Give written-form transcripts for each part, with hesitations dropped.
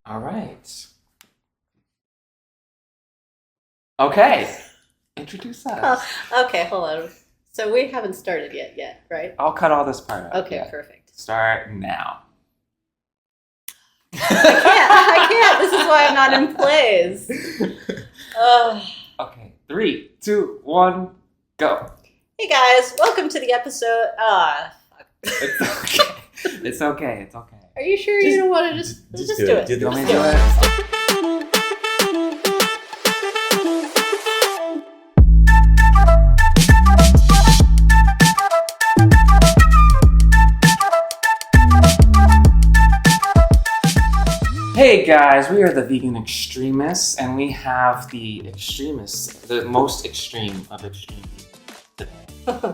All right. Okay. Introduce us. Okay, hold on. So we haven't started yet, right? I'll cut all this part out. Okay, Yeah. perfect. Start now. I can't. This is why I'm not in plays. Okay. 3, 2, 1, go. Hey guys, welcome to the episode. It's okay. It's okay. It's okay. Are you sure you don't want to just do it? Do you want me to do do it. it? Hey guys, we are the Vegan Extremists, and we have the extremists, the most extreme of extreme today.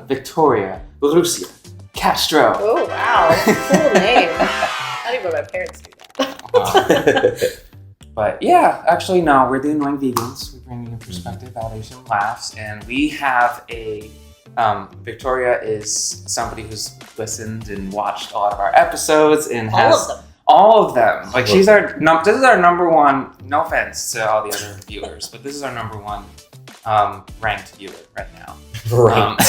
Victoria, Lucia, Castro. Oh wow, cool name. Not even my parents do that. But yeah, actually no, we're the Annoying Vegans. We bring you perspective, validation, laughs, and we have a Victoria is somebody who's listened and watched a lot of our episodes and has all of them. Like she's our this is our number one. No offense to all the other viewers, but this is our number one ranked viewer right now. Ranked.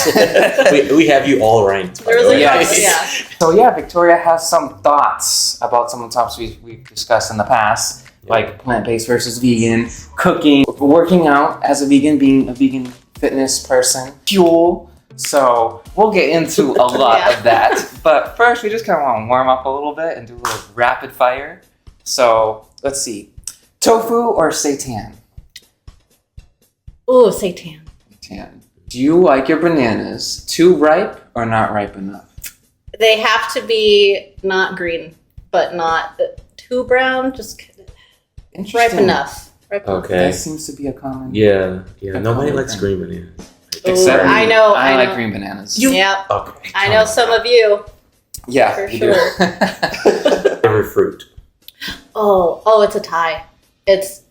we have you all ranked. There was a Yes. yeah. So yeah, Victoria has some thoughts about some of the topics we've discussed in the past, like plant-based versus vegan, cooking, working out as a vegan, being a vegan fitness person, fuel. So we'll get into a lot of that. But first, we just kind of want to warm up a little bit and do a little rapid fire. So let's see. Tofu or seitan? Ooh, seitan. Seitan. Do you like your bananas too ripe or not ripe enough? They have to be not green, but not too brown. Just ripe enough. Okay. That seems to be a common. Yeah. Nobody likes green bananas. Except Ooh, I know. I like green bananas. Yep. Okay. I know some of you. Yeah, For you sure. do. Favorite fruit. Oh, it's a tie. It's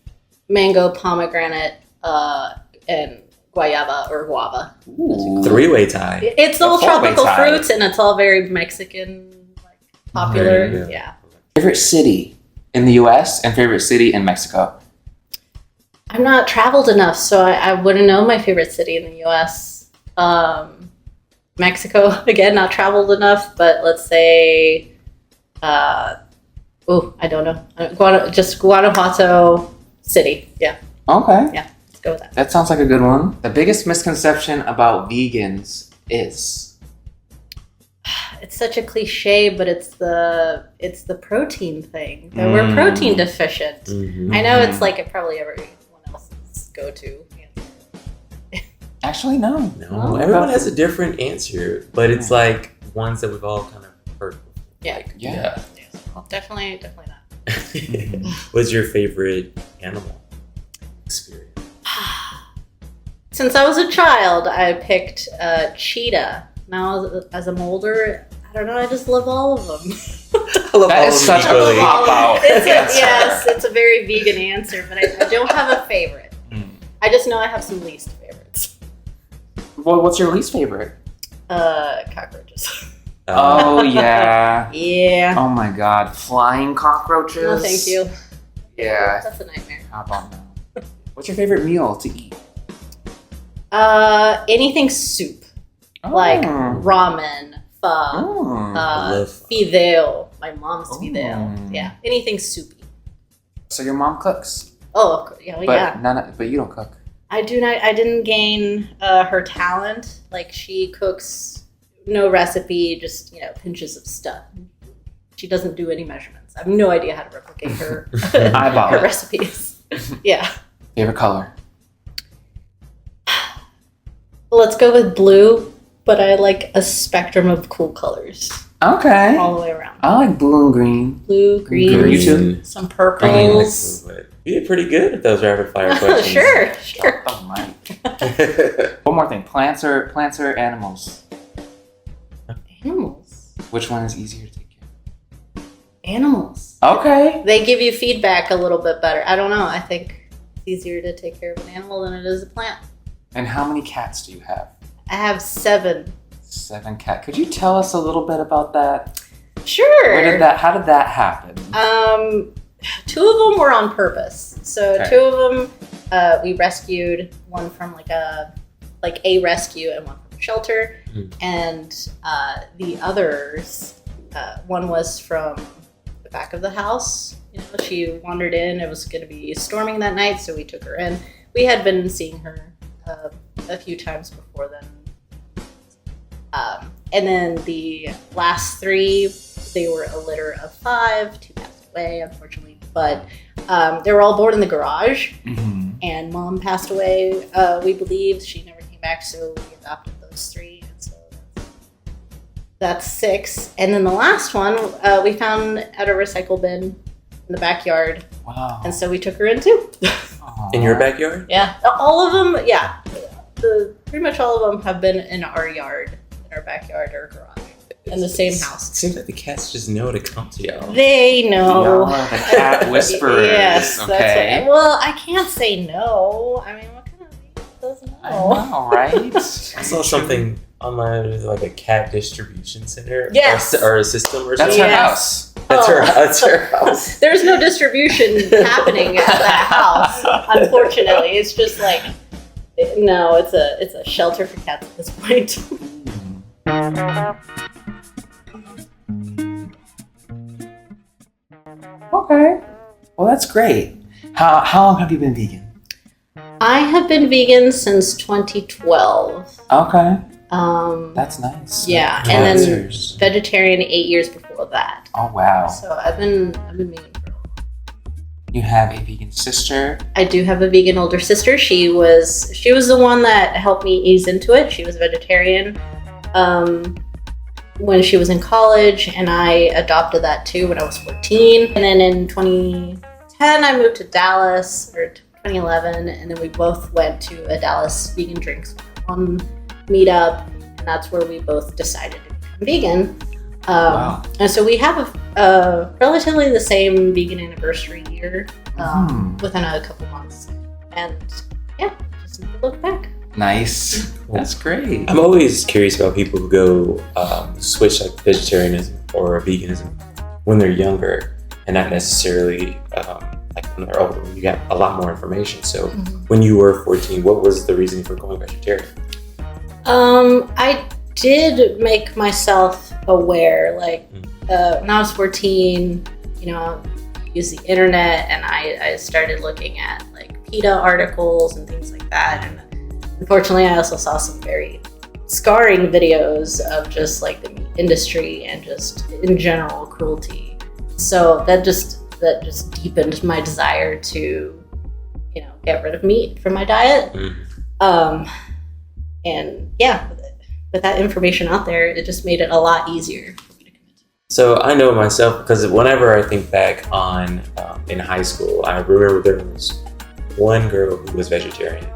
mango, pomegranate, and guayaba or guava. Ooh. Three-way tie. It's all four-way tropical tie. fruits, and it's all very Mexican, like popular. Yeah. Favorite city in the U.S. and favorite city in Mexico? I'm not traveled enough, so I wouldn't know my favorite city in the U.S. Mexico, again, not traveled enough, but let's say, I don't know. Guanajuato City. Yeah. Okay. Yeah, let's go with that. That sounds like a good one. The biggest misconception about vegans is? It's such a cliche, but it's the protein thing. That we're protein deficient. Mm-hmm. I know it's like it probably everyone else's go-to. Actually, no. No, everyone has a different answer, but it's like ones that we've all kind of heard. Yeah. Like, Yeah. Well, definitely not. What's your favorite animal experience? Since I was a child, I picked cheetah. Now, as I'm older, I don't know. I just love all of them. I love That all is of them such a equally. cop-out. Yes, it's a very vegan answer, but I don't have a favorite. I just know I have some least favorites. Well, what's your least favorite? Cockroaches. Oh, yeah. Yeah. Oh, my God. Flying cockroaches? No, thank you. Yeah. That's a nightmare. How about now? What's your favorite meal to eat? Anything soup. Like ramen, pho, love pho. fideo. My mom's fideo. Yeah, anything soupy. So your mom cooks? Oh, of course. Yeah, But you don't cook. I do not. I didn't gain her talent. Like she cooks, no recipe, just pinches of stuff. She doesn't do any measurements. I have no idea how to replicate her Eyeball her it. recipes. Yeah. Favorite color? Let's go with blue, but I like a spectrum of cool colors Okay. all the way around. I like blue and green. Blue, green, You too? some Green, purples. you did pretty good at those rapid fire questions. Sure. Oh my. One more thing. Plants or animals? Animals. Which one is easier to take care of? Animals. Okay. They give you feedback a little bit better. I don't know. I think it's easier to take care of an animal than it is a plant. And how many cats do you have? I have 7. 7 cats. Could you tell us a little bit about that? Sure. How did that happen? two of them were on purpose. So Okay. two of them, we rescued, one from like a rescue and one from a shelter. And the others, one was from the back of the house. You know, she wandered in. It was going to be storming that night, so we took her in. We had been seeing her a few times before then. And then the last three, they were a litter of 5. 2 passed away, unfortunately. But they were all born in the garage. Mm-hmm. And Mom passed away, we believe. She never came back, so we adopted those 3. And so that's 6. And then the last one, we found at a recycle bin in the backyard. Wow. And so we took her in too. In your backyard? Yeah. All of them, yeah. Pretty much all of them have been in our yard, in our backyard or garage, in the same house. It seems like the cats just know to come to y'all. They know. Y'all are the cat whisperers. Yes, okay. that's what, well, I can't say no. I mean, what kind of baby does no? I know, right? I saw something online. It was like a cat distribution center. Yes. Or a system or That's something. her Yes. house. That's her house. There's no distribution happening at that house, unfortunately. It's just like, no, it's a shelter for cats at this point. Okay. Well, that's great. How long have you been vegan? I have been vegan since 2012. Okay. That's That's nice. yeah, Good and then answers. vegetarian 8 years before that. Oh, wow. So I've been vegan for a while. You have a vegan sister. I do have a vegan older sister. She was the one that helped me ease into it. She was a vegetarian when she was in college, and I adopted that too when I was 14. And then in 2010, I moved to Dallas, or 2011, and then we both went to a Dallas Vegan Drinks 101 meetup, and that's where we both decided to become vegan. Wow. And so we have a relatively the same vegan anniversary year within a couple months. And yeah, just never look back. Nice. That's great. I'm always curious about people who go switch like vegetarianism or veganism when they're younger and not necessarily like when they're older. You got a lot more information. So when you were 14, what was the reason for going vegetarian? I did make myself aware, like when I was 14, you know, used the internet, and I started looking at like PETA articles and things like that. And unfortunately, I also saw some very scarring videos of just like the meat industry and just in general cruelty. So that just deepened my desire to, you know, get rid of meat from my diet. And yeah, with that information out there, it just made it a lot easier for me to commit to. So I know myself because whenever I think back on in high school, I remember there was one girl who was vegetarian,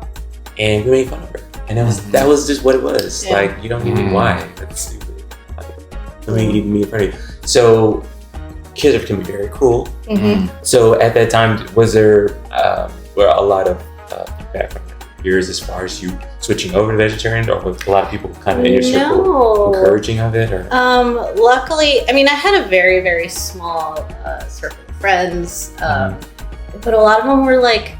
and we made fun of her, and that was just what it was. Yeah. Like, you don't need me. Why? That's stupid. Like, let me eat meat in front of you. So kids can be very cruel. So at that time, was there were a lot of feedback from years as far as you switching over to vegetarian, or was a lot of people kind of in your circle encouraging of it? Or luckily, I mean, I had a very, very small circle of friends, but a lot of them were like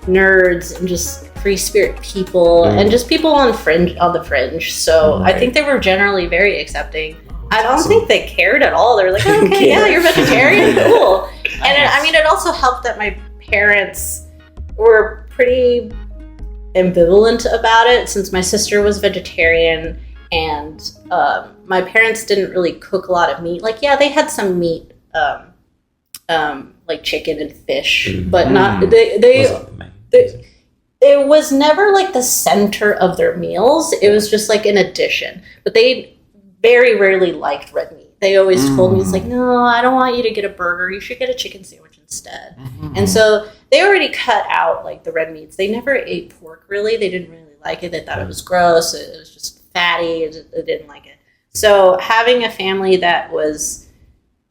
nerds and just free spirit people and just people on the fringe. So I think they were generally very accepting. I don't think they cared at all. They were like, oh, okay, yeah, you're vegetarian, cool. And I mean, it also helped that my parents were pretty ambivalent about it, since my sister was vegetarian and my parents didn't really cook a lot of meat. Like, yeah, they had some meat, like chicken and fish, but not it was never like the center of their meals. It was just like an addition, but they very rarely liked red meat. They always told me, it's like, no, I don't want you to get a burger. You should get a chicken sandwich instead. And so they already cut out like the red meats. They never ate pork, really. They didn't really like it. They thought it was gross. It was just fatty. They didn't like it. So having a family that was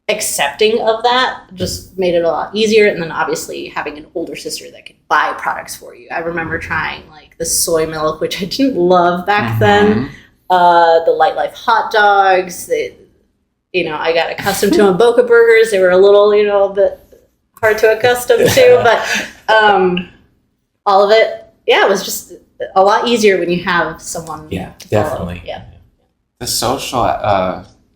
accepting of that just made it a lot easier. And then obviously having an older sister that could buy products for you. I remember trying like the soy milk, which I didn't love back then. The Light Life hot dogs. I got accustomed to them. Boca burgers. They were a little, a bit hard to accustom to, but all of it, it was just a lot easier when you have someone. Yeah, to follow. definitely. Yeah. The social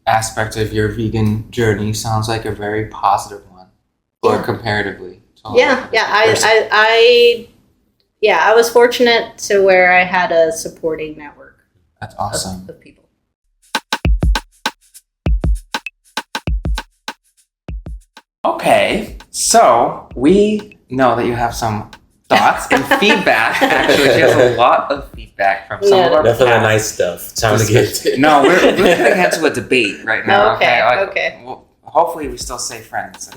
aspect of your vegan journey sounds like a very positive one, or comparatively. I was fortunate to where I had a supporting network. That's awesome. Of people. Okay, so we know that you have some thoughts and feedback. Actually, she has a lot of feedback from some of our definitely past. nice stuff. Time to get. No, we're getting into a debate right now. Okay. Well, hopefully, we still stay friends.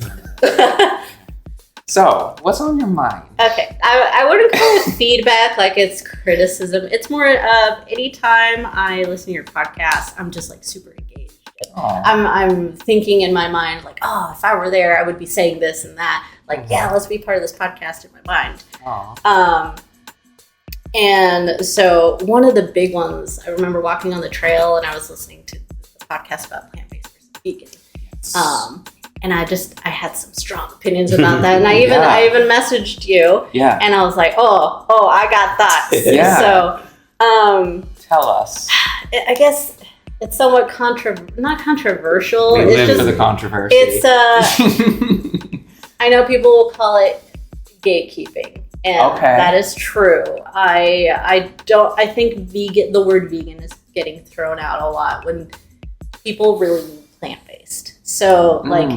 So, what's on your mind? Okay, I wouldn't call it feedback like it's criticism. It's more of anytime I listen to your podcast, I'm just like super engaged. Aww. I'm thinking in my mind like, oh, if I were there, I would be saying this and that. Like, yeah, let's be part of this podcast in my mind. Aww. And so one of the big ones, I remember walking on the trail and I was listening to the podcast about plant-based versus vegan. And I had some strong opinions about that. And I even messaged you. Yeah. And I was like, oh, I got thoughts. Yeah. So, tell us. I guess it's somewhat not controversial. We it's live just, for the controversy. It's I know people will call it gatekeeping, and that is true. I think the word vegan is getting thrown out a lot when people really mean plant-based. So like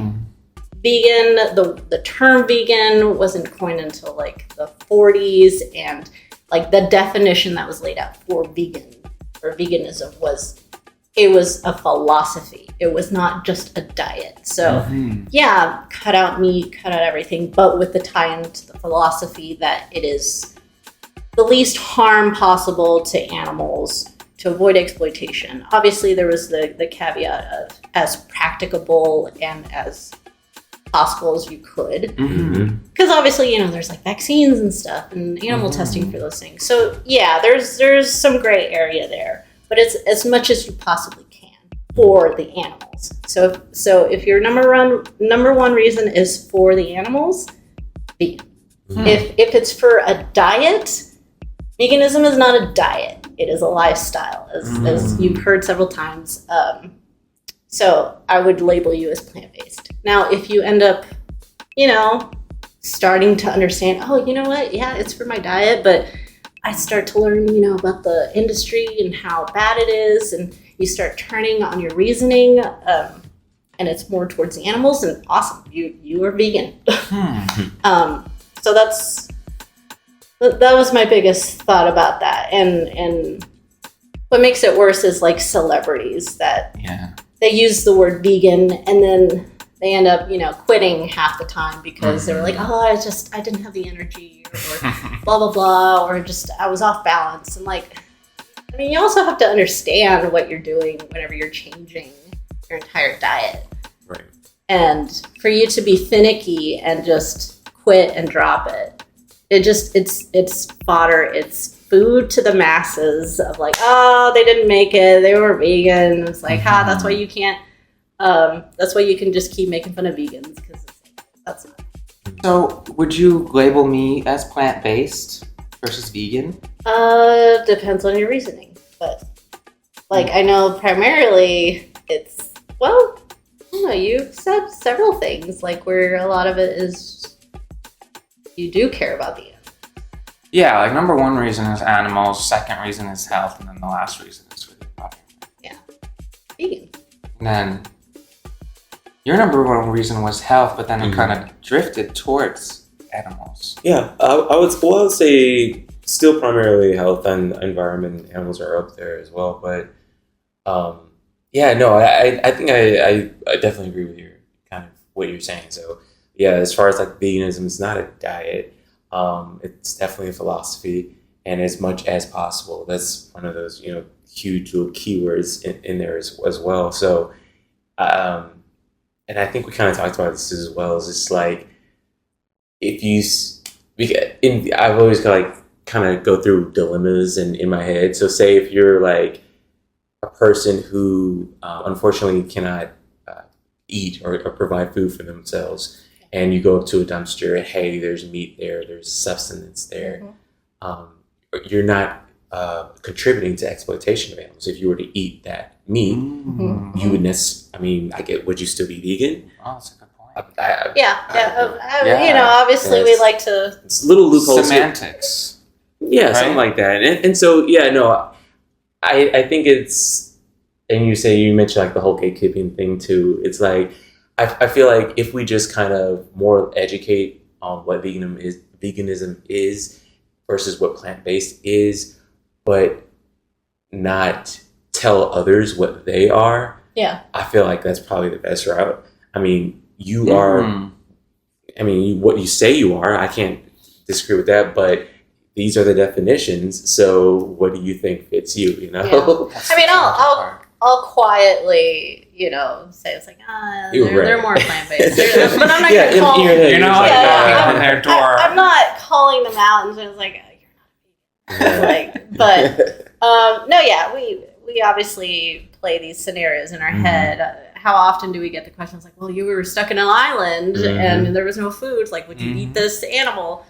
vegan, the term vegan wasn't coined until like the 40s, and like the definition that was laid out for vegan or veganism was a philosophy. It was not just a diet. So cut out meat, cut out everything, but with the tie into the philosophy that it is the least harm possible to animals to avoid exploitation. Obviously, there was the caveat of as practicable and as possible as you could. Because obviously, there's like vaccines and stuff and animal testing for those things. So yeah, there's some gray area there. But it's as much as you possibly can for the animals. So if your number one reason is for the animals, vegan. If it's for a diet, veganism is not a diet. It is a lifestyle, as you've heard several times. So I would label you as plant-based. Now, if you end up, starting to understand, oh, you know what? Yeah, it's for my diet, but I start to learn, about the industry and how bad it is, and you start turning on your reasoning, and it's more towards the animals, and awesome, you are vegan. So that was my biggest thought about that, and what makes it worse is like celebrities that they use the word vegan, and then they end up, quitting half the time because they were like, oh, I didn't have the energy, or blah, blah, blah, or just I was off balance. And like, you also have to understand what you're doing whenever you're changing your entire diet. Right. And for you to be finicky and just quit and drop it, it's fodder. It's food to the masses of like, oh, they didn't make it. They were vegan. It's like, that's why you can't. That's why you can just keep making fun of vegans, because that's not. So, would you label me as plant-based versus vegan? Depends on your reasoning, but like I know primarily it's I don't know. You've said several things like where a lot of it is you do care about the animals. Yeah, like number one reason is animals, second reason is health, and then the last reason is for the environment. Yeah, vegan. And then your number one reason was health, but then it kind of drifted towards animals. Yeah, I would say still primarily health and environment. Animals are up there as well, but I think I definitely agree with your kind of what you're saying. So yeah, as far as like veganism, it's not a diet. It's definitely a philosophy, and as much as possible. That's one of those huge little keywords in there as well. So. And I think we kind of talked about this as well. Is it's like I've always kind of go through dilemmas in my head. So say if you're like a person who unfortunately cannot eat or provide food for themselves, and you go up to a dumpster, hey, there's meat there, there's substance there. You're not contributing to exploitation of animals. If you were to eat that meat, you would would you still be vegan? Oh, that's a good point. You know, obviously we like to... It's little loopholes. Semantics. Yeah, right? something like that. And so, yeah, no, I think it's, and you mentioned like the whole gatekeeping thing too. It's like, I feel like if we just kind of more educate on what veganism is versus what plant-based is, but not tell others what they are, I feel like that's probably the best route. I mean, you are, what you say you are, I can't disagree with that, but these are the definitions, so what do you think fits you, you know? Yeah. I mean, I'll quietly, you know, say it's like, they're more plant-based. But I'm not going to call them. You're not like on their door. I'm not calling them out and saying it's like, you're not like, but we obviously play these scenarios in our head. How often do we get the questions like, well, you were stuck in an island and there was no food. Like, would you eat this animal?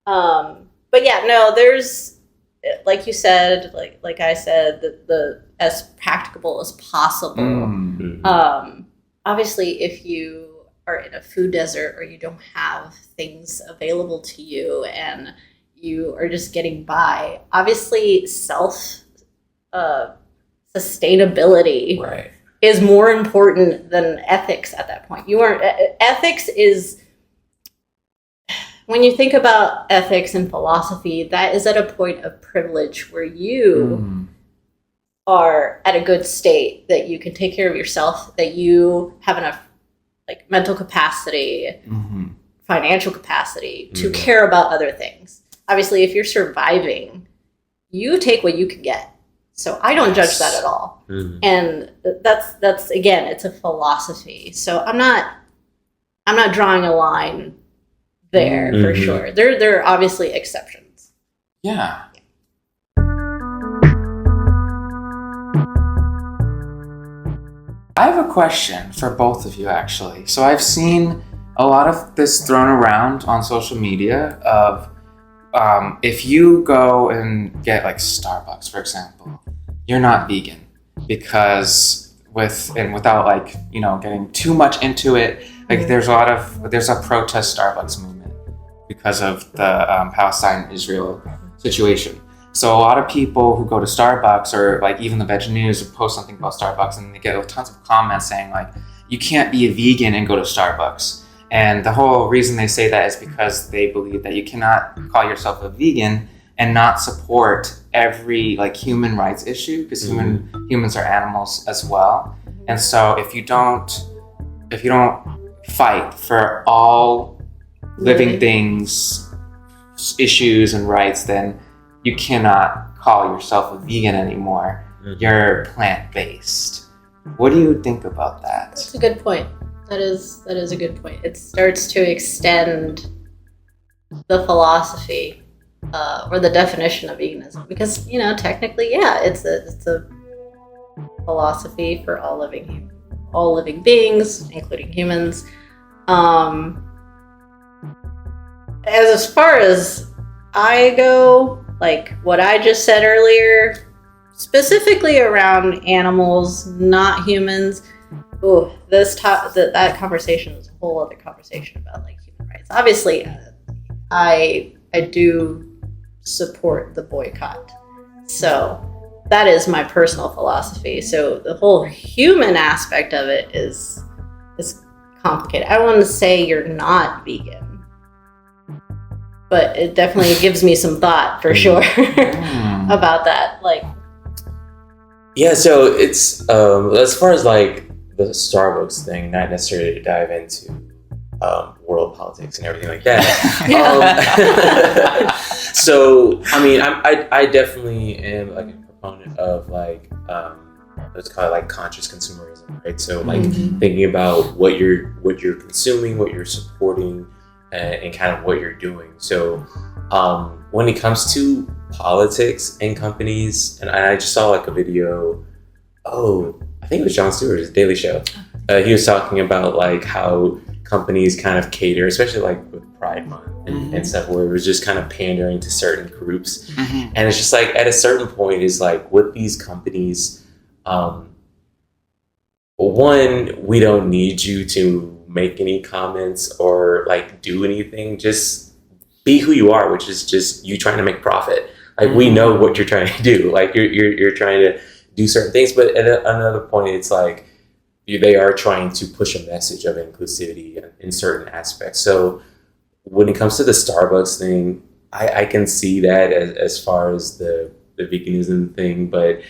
But yeah, no, there's, like you said, like I said, the as practicable as possible. Obviously, if you are in a food desert or you don't have things available to you and you are just getting by, obviously sustainability is more important than ethics at that point. Ethics is, when you think about ethics and philosophy, that is at a point of privilege where you are at a good state, that you can take care of yourself, that you have enough like mental capacity, financial capacity to care about other things. Obviously, if you're surviving, you take what you can get. So I don't judge that at all. And that's again, it's a philosophy. So I'm not drawing a line there for sure. There are obviously exceptions. Yeah. I have a question for both of you, actually. So I've seen a lot of this thrown around on social media of if you go and get like Starbucks, for example, you're not vegan because without like, you know, getting too much into it, like there's a protest Starbucks movement because of the Palestine-Israel situation. So a lot of people who go to Starbucks, or like even the Veg News, will post something about Starbucks and they get tons of comments saying like, you can't be a vegan and go to Starbucks. And the whole reason they say that is because they believe that you cannot call yourself a vegan and not support every like human rights issue, because humans are animals as well. And so if you don't fight for all living things, issues and rights, then you cannot call yourself a vegan anymore. You're plant-based. What do you think about that? That's a good point. That is a good point. It starts to extend the philosophy or the definition of veganism, because, you know, technically, yeah, it's a philosophy for all living beings, including humans. As far as I go, like what I just said earlier, specifically around animals, not humans. Oh, that conversation is a whole other conversation about like human rights. Obviously, I do support the boycott. So that is my personal philosophy. So the whole human aspect of it is complicated. I want to say you're not vegan, but it definitely gives me some thought for sure about that. Like, yeah. So it's as far as like the Starbucks thing, not necessarily to dive into world politics and everything like that. So I mean, I definitely am like a proponent of like let's call it like conscious consumerism, right? So like thinking about what you're consuming, what you're supporting, and kind of what you're doing. So when it comes to politics and companies, and I just saw like a video. I think it was Jon Stewart's Daily Show. He was talking about like how companies kind of cater, especially like with Pride Month and stuff, where it was just kind of pandering to certain groups. And it's just like at a certain point is like with these companies, one, we don't need you to make any comments or like do anything. Just be who you are, which is just you trying to make profit. Like we know what you're trying to do. Like you're trying to do certain things, but at another point, it's like they are trying to push a message of inclusivity in certain aspects. So when it comes to the Starbucks thing, I can see that as far as the veganism thing, but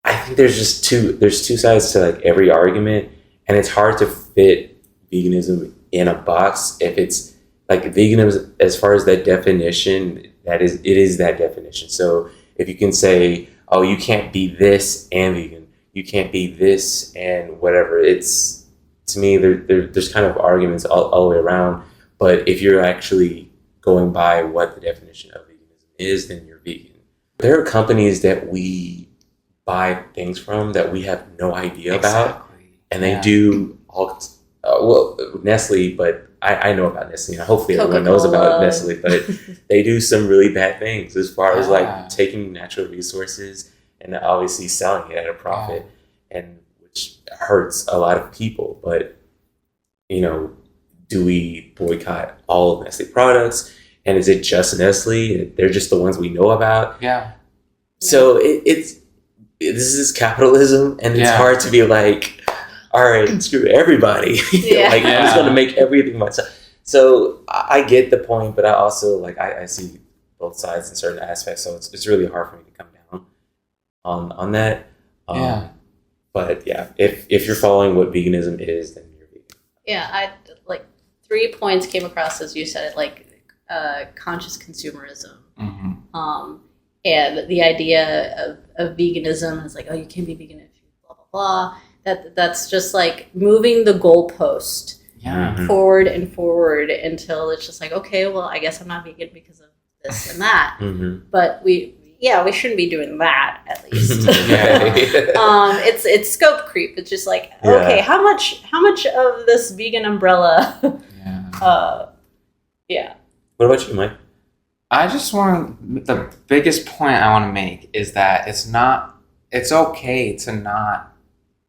I think there's two sides to like every argument, and it's hard to fit veganism in a box. If it's like veganism, as far as that definition, it is that definition. So if you can say, oh, you can't be this and vegan, you can't be this and whatever, it's, to me, there's kind of arguments all the way around. But if you're actually going by what the definition of veganism is, then you're vegan. There are companies that we buy things from that we have no idea about, and they do all Nestle, but I know about Nestle, and hopefully everyone knows about Nestle, but they do some really bad things as far as like taking natural resources and obviously selling it at a profit, and which hurts a lot of people. But do we boycott all of Nestle products? And is it just Nestle? They're just the ones we know about. Yeah. So this is capitalism, and it's hard to be like, all right, screw everybody. I'm just going to make everything myself. So I get the point, but I also like I see both sides in certain aspects. So it's really hard for me to come down on that. But yeah, if you're following what veganism is, then you're vegan. Yeah, I like 3 points came across as you said it, like conscious consumerism. And the idea of veganism is like, oh, you can't be vegan if you blah blah blah. That's just like moving the goalpost forward and forward until it's just like, okay, well, I guess I'm not vegan because of this and that. But we shouldn't be doing that, at least. It's scope creep. It's just like, okay, how much of this vegan umbrella? What about you, Mike? I just the biggest point I want to make is that it's okay to not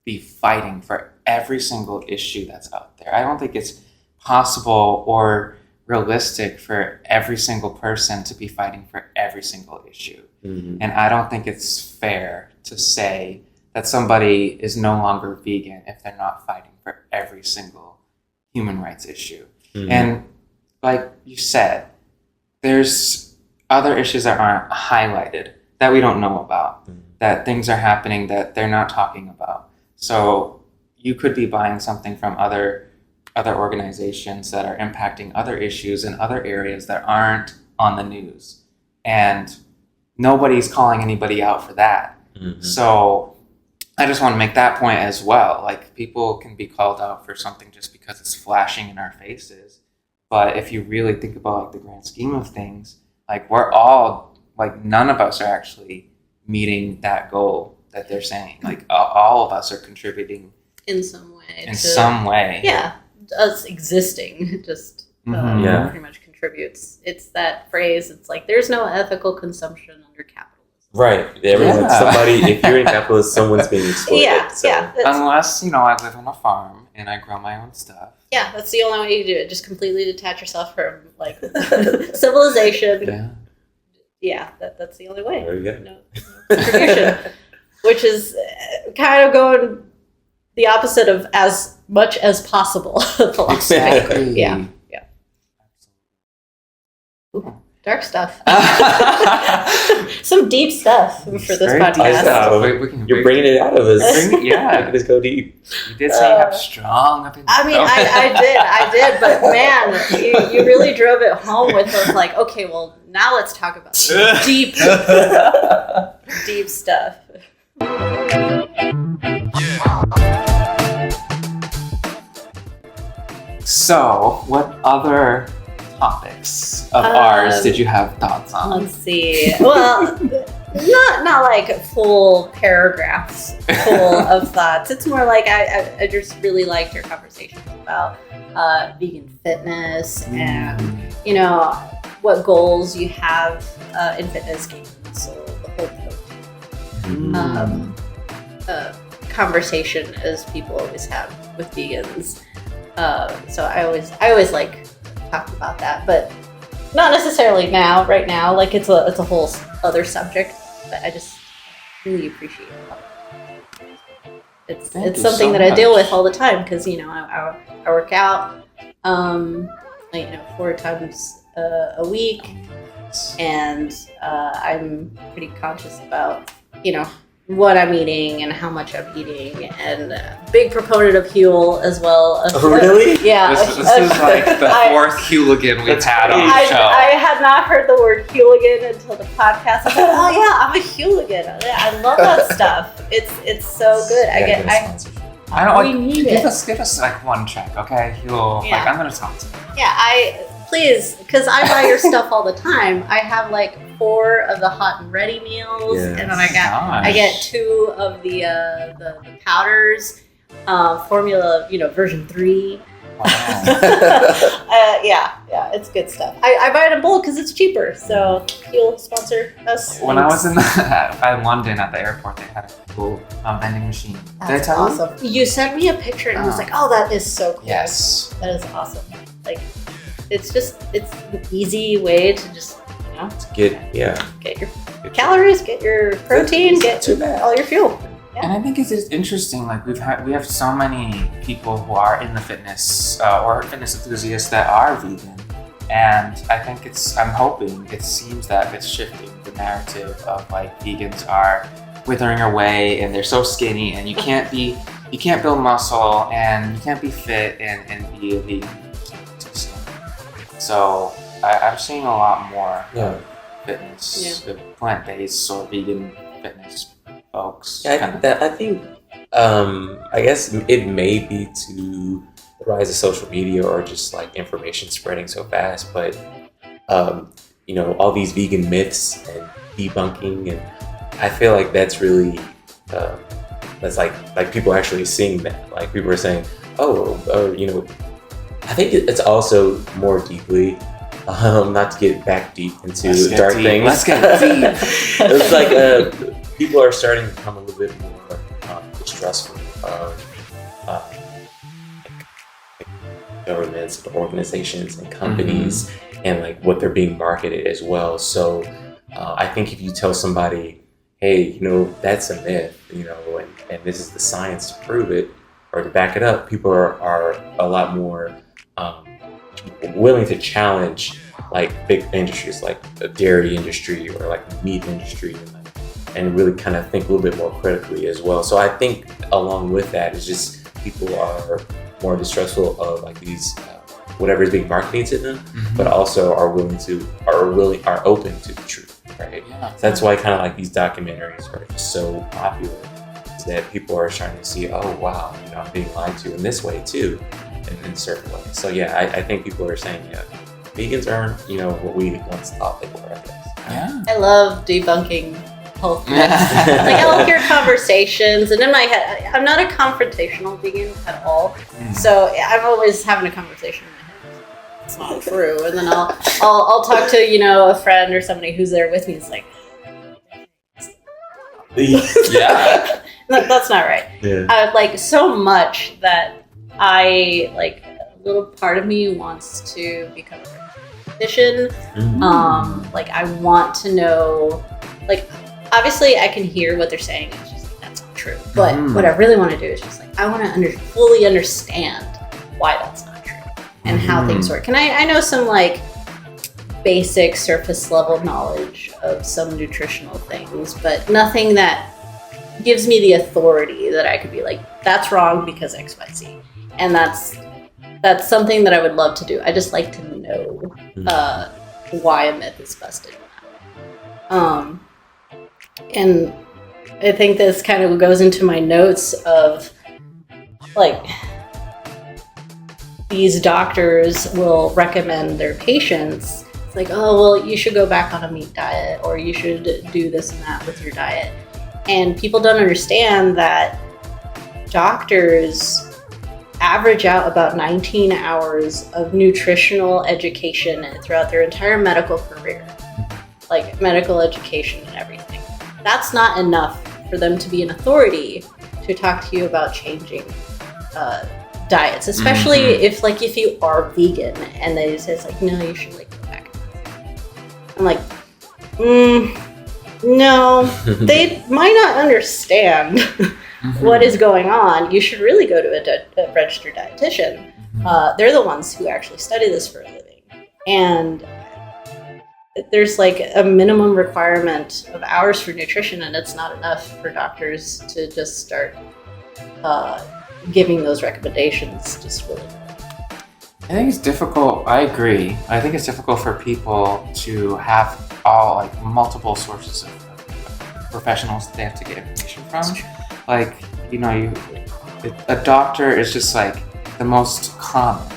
be fighting for every single issue that's out there. I don't think it's possible or realistic for every single person to be fighting for every single issue. And I don't think it's fair to say that somebody is no longer vegan if they're not fighting for every single human rights issue. And like you said, there's other issues that aren't highlighted that we don't know about, that things are happening that they're not talking about. So you could be buying something from other organizations that are impacting other issues in other areas that aren't on the news. And nobody's calling anybody out for that. So I just want to make that point as well. Like, people can be called out for something just because it's flashing in our faces. But if you really think about like the grand scheme of things, like we're all, like none of us are actually meeting that goal that they're saying. Like all of us are contributing in some way. Yeah, us existing just pretty much contributes. It's that phrase. It's like there's no ethical consumption under capitalism. Right. Somebody, if you're in capitalism, someone's being exploited. Unless I live on a farm and I grow my own stuff. Yeah, that's the only way you do it. Just completely detach yourself from like civilization. That's the only way. There you go. No contribution, which is kind of going the opposite of as much as possible philosophy. Exactly. Yeah. Ooh, dark stuff. Some deep stuff for this podcast. You're bringing it out of us. Making us go deep. You did say you have strong opinions. I mean, I did, but man, you really drove it home with us. Like, okay, well, now let's talk about deep stuff. So, what other topics of ours did you have thoughts on? Let's see. Well, not like full paragraphs full of thoughts. It's more like I just really liked your conversation about vegan fitness and, you know, what goals you have in fitness, gaining muscle, the whole protein. Conversation as people always have with vegans. So I always like talking about that, but not necessarily right now. Like it's a whole other subject, but I just really appreciate it. It's something that I deal with all the time because, you know, I work out, like, you know, 4 times a week, and I'm pretty conscious about, you know, what I'm eating and how much I'm eating, and big proponent of Huel as well. Oh, really? Yeah. This is like the 4th hooligan we've had on the show. I had not heard the word hooligan until the podcast. I was like, oh yeah, I'm a hooligan. I love that stuff. It's so good. We need give it. us like one check, okay? Huel, Yeah. like I'm gonna talk to you. Yeah, please, because I buy your stuff all the time. I have like 4 of the hot and ready meals, Yes. and then I get 2 of the powders, formula, you know, version 3. Wow. Yeah, it's good stuff. I buy it in bulk because it's cheaper. So you'll sponsor us. When I was in London at the airport, they had a cool vending machine. Did I tell you? Awesome. You sent me a picture and I was like, oh, that is so cool. Yes. That is awesome. Like, it's an easy way to just, you know, Get your calories, get your protein, get all your fuel. And I think it's just interesting. Like we have so many people who are in the fitness or fitness enthusiasts that are vegan, and I think it seems that it's shifting the narrative of like vegans are withering away and they're so skinny, and you can't build muscle and you can't be fit and be a vegan. So I'm seeing a lot more fitness, plant-based or vegan fitness folks. Yeah, I think I guess it may be to the rise of social media or just like information spreading so fast, but you know, all these vegan myths and debunking, and I feel like that's really that's like people actually seeing that. Like people are saying, you know, I think it's also more deeply, not to get back deep into dark things. Let's get deep. It's like people are starting to become a little bit more distrustful of governments and organizations and companies and like what they're being marketed as well. So I think if you tell somebody, hey, you know, that's a myth, you know, and this is the science to prove it or to back it up, people are a lot more willing to challenge like big industries like the dairy industry or like the meat industry, and really kind of think a little bit more critically as well. So I think along with that is just people are more distrustful of like these whatever is being marketed to them, but also are open to the truth, right? Yeah. So that's why kind of like these documentaries are just so popular, is that people are starting to see, oh wow, you know, I'm being lied to in this way too, in certain ways. So yeah, I think people are saying, yeah, vegans aren't, you know, what we once thought they were, I guess. Yeah. I love debunking health myths. Like, I'll hear conversations, and in my head, I'm not a confrontational vegan at all. So I'm always having a conversation in my head. It's not true, and then I'll talk to, you know, a friend or somebody who's there with me. It's like, Yeah. that's not right. Yeah. Like so much that I like. A little part of me wants to become a physician. Like I want to know, like obviously I can hear what they're saying. It's just like, that's not true. But what I really want to do is just like I want to fully understand why that's not true and how things work. And I know some like basic surface level knowledge of some nutritional things, but nothing that gives me the authority that I could be like, that's wrong because X, Y, Z. And that's something that I would love to do. I just like to know why a myth is busted. And I think this kind of goes into my notes of like these doctors will recommend their patients. It's like, oh, well, you should go back on a meat diet, or you should do this and that with your diet. And people don't understand that doctors average out about 19 hours of nutritional education throughout their entire medical career, like medical education and everything. That's not enough for them to be an authority to talk to you about changing diets, especially if you are vegan and they say it's like, no, you should like go back. I'm like, no, they might not understand what is going on. You should really go to a registered dietitian. They're the ones who actually study this for a living. And there's like a minimum requirement of hours for nutrition, and it's not enough for doctors to just start giving those recommendations just really. I think it's difficult. I agree. I think it's difficult for people to have all like multiple sources of professionals they have to get information from. Like, you know, a doctor is just like the most common,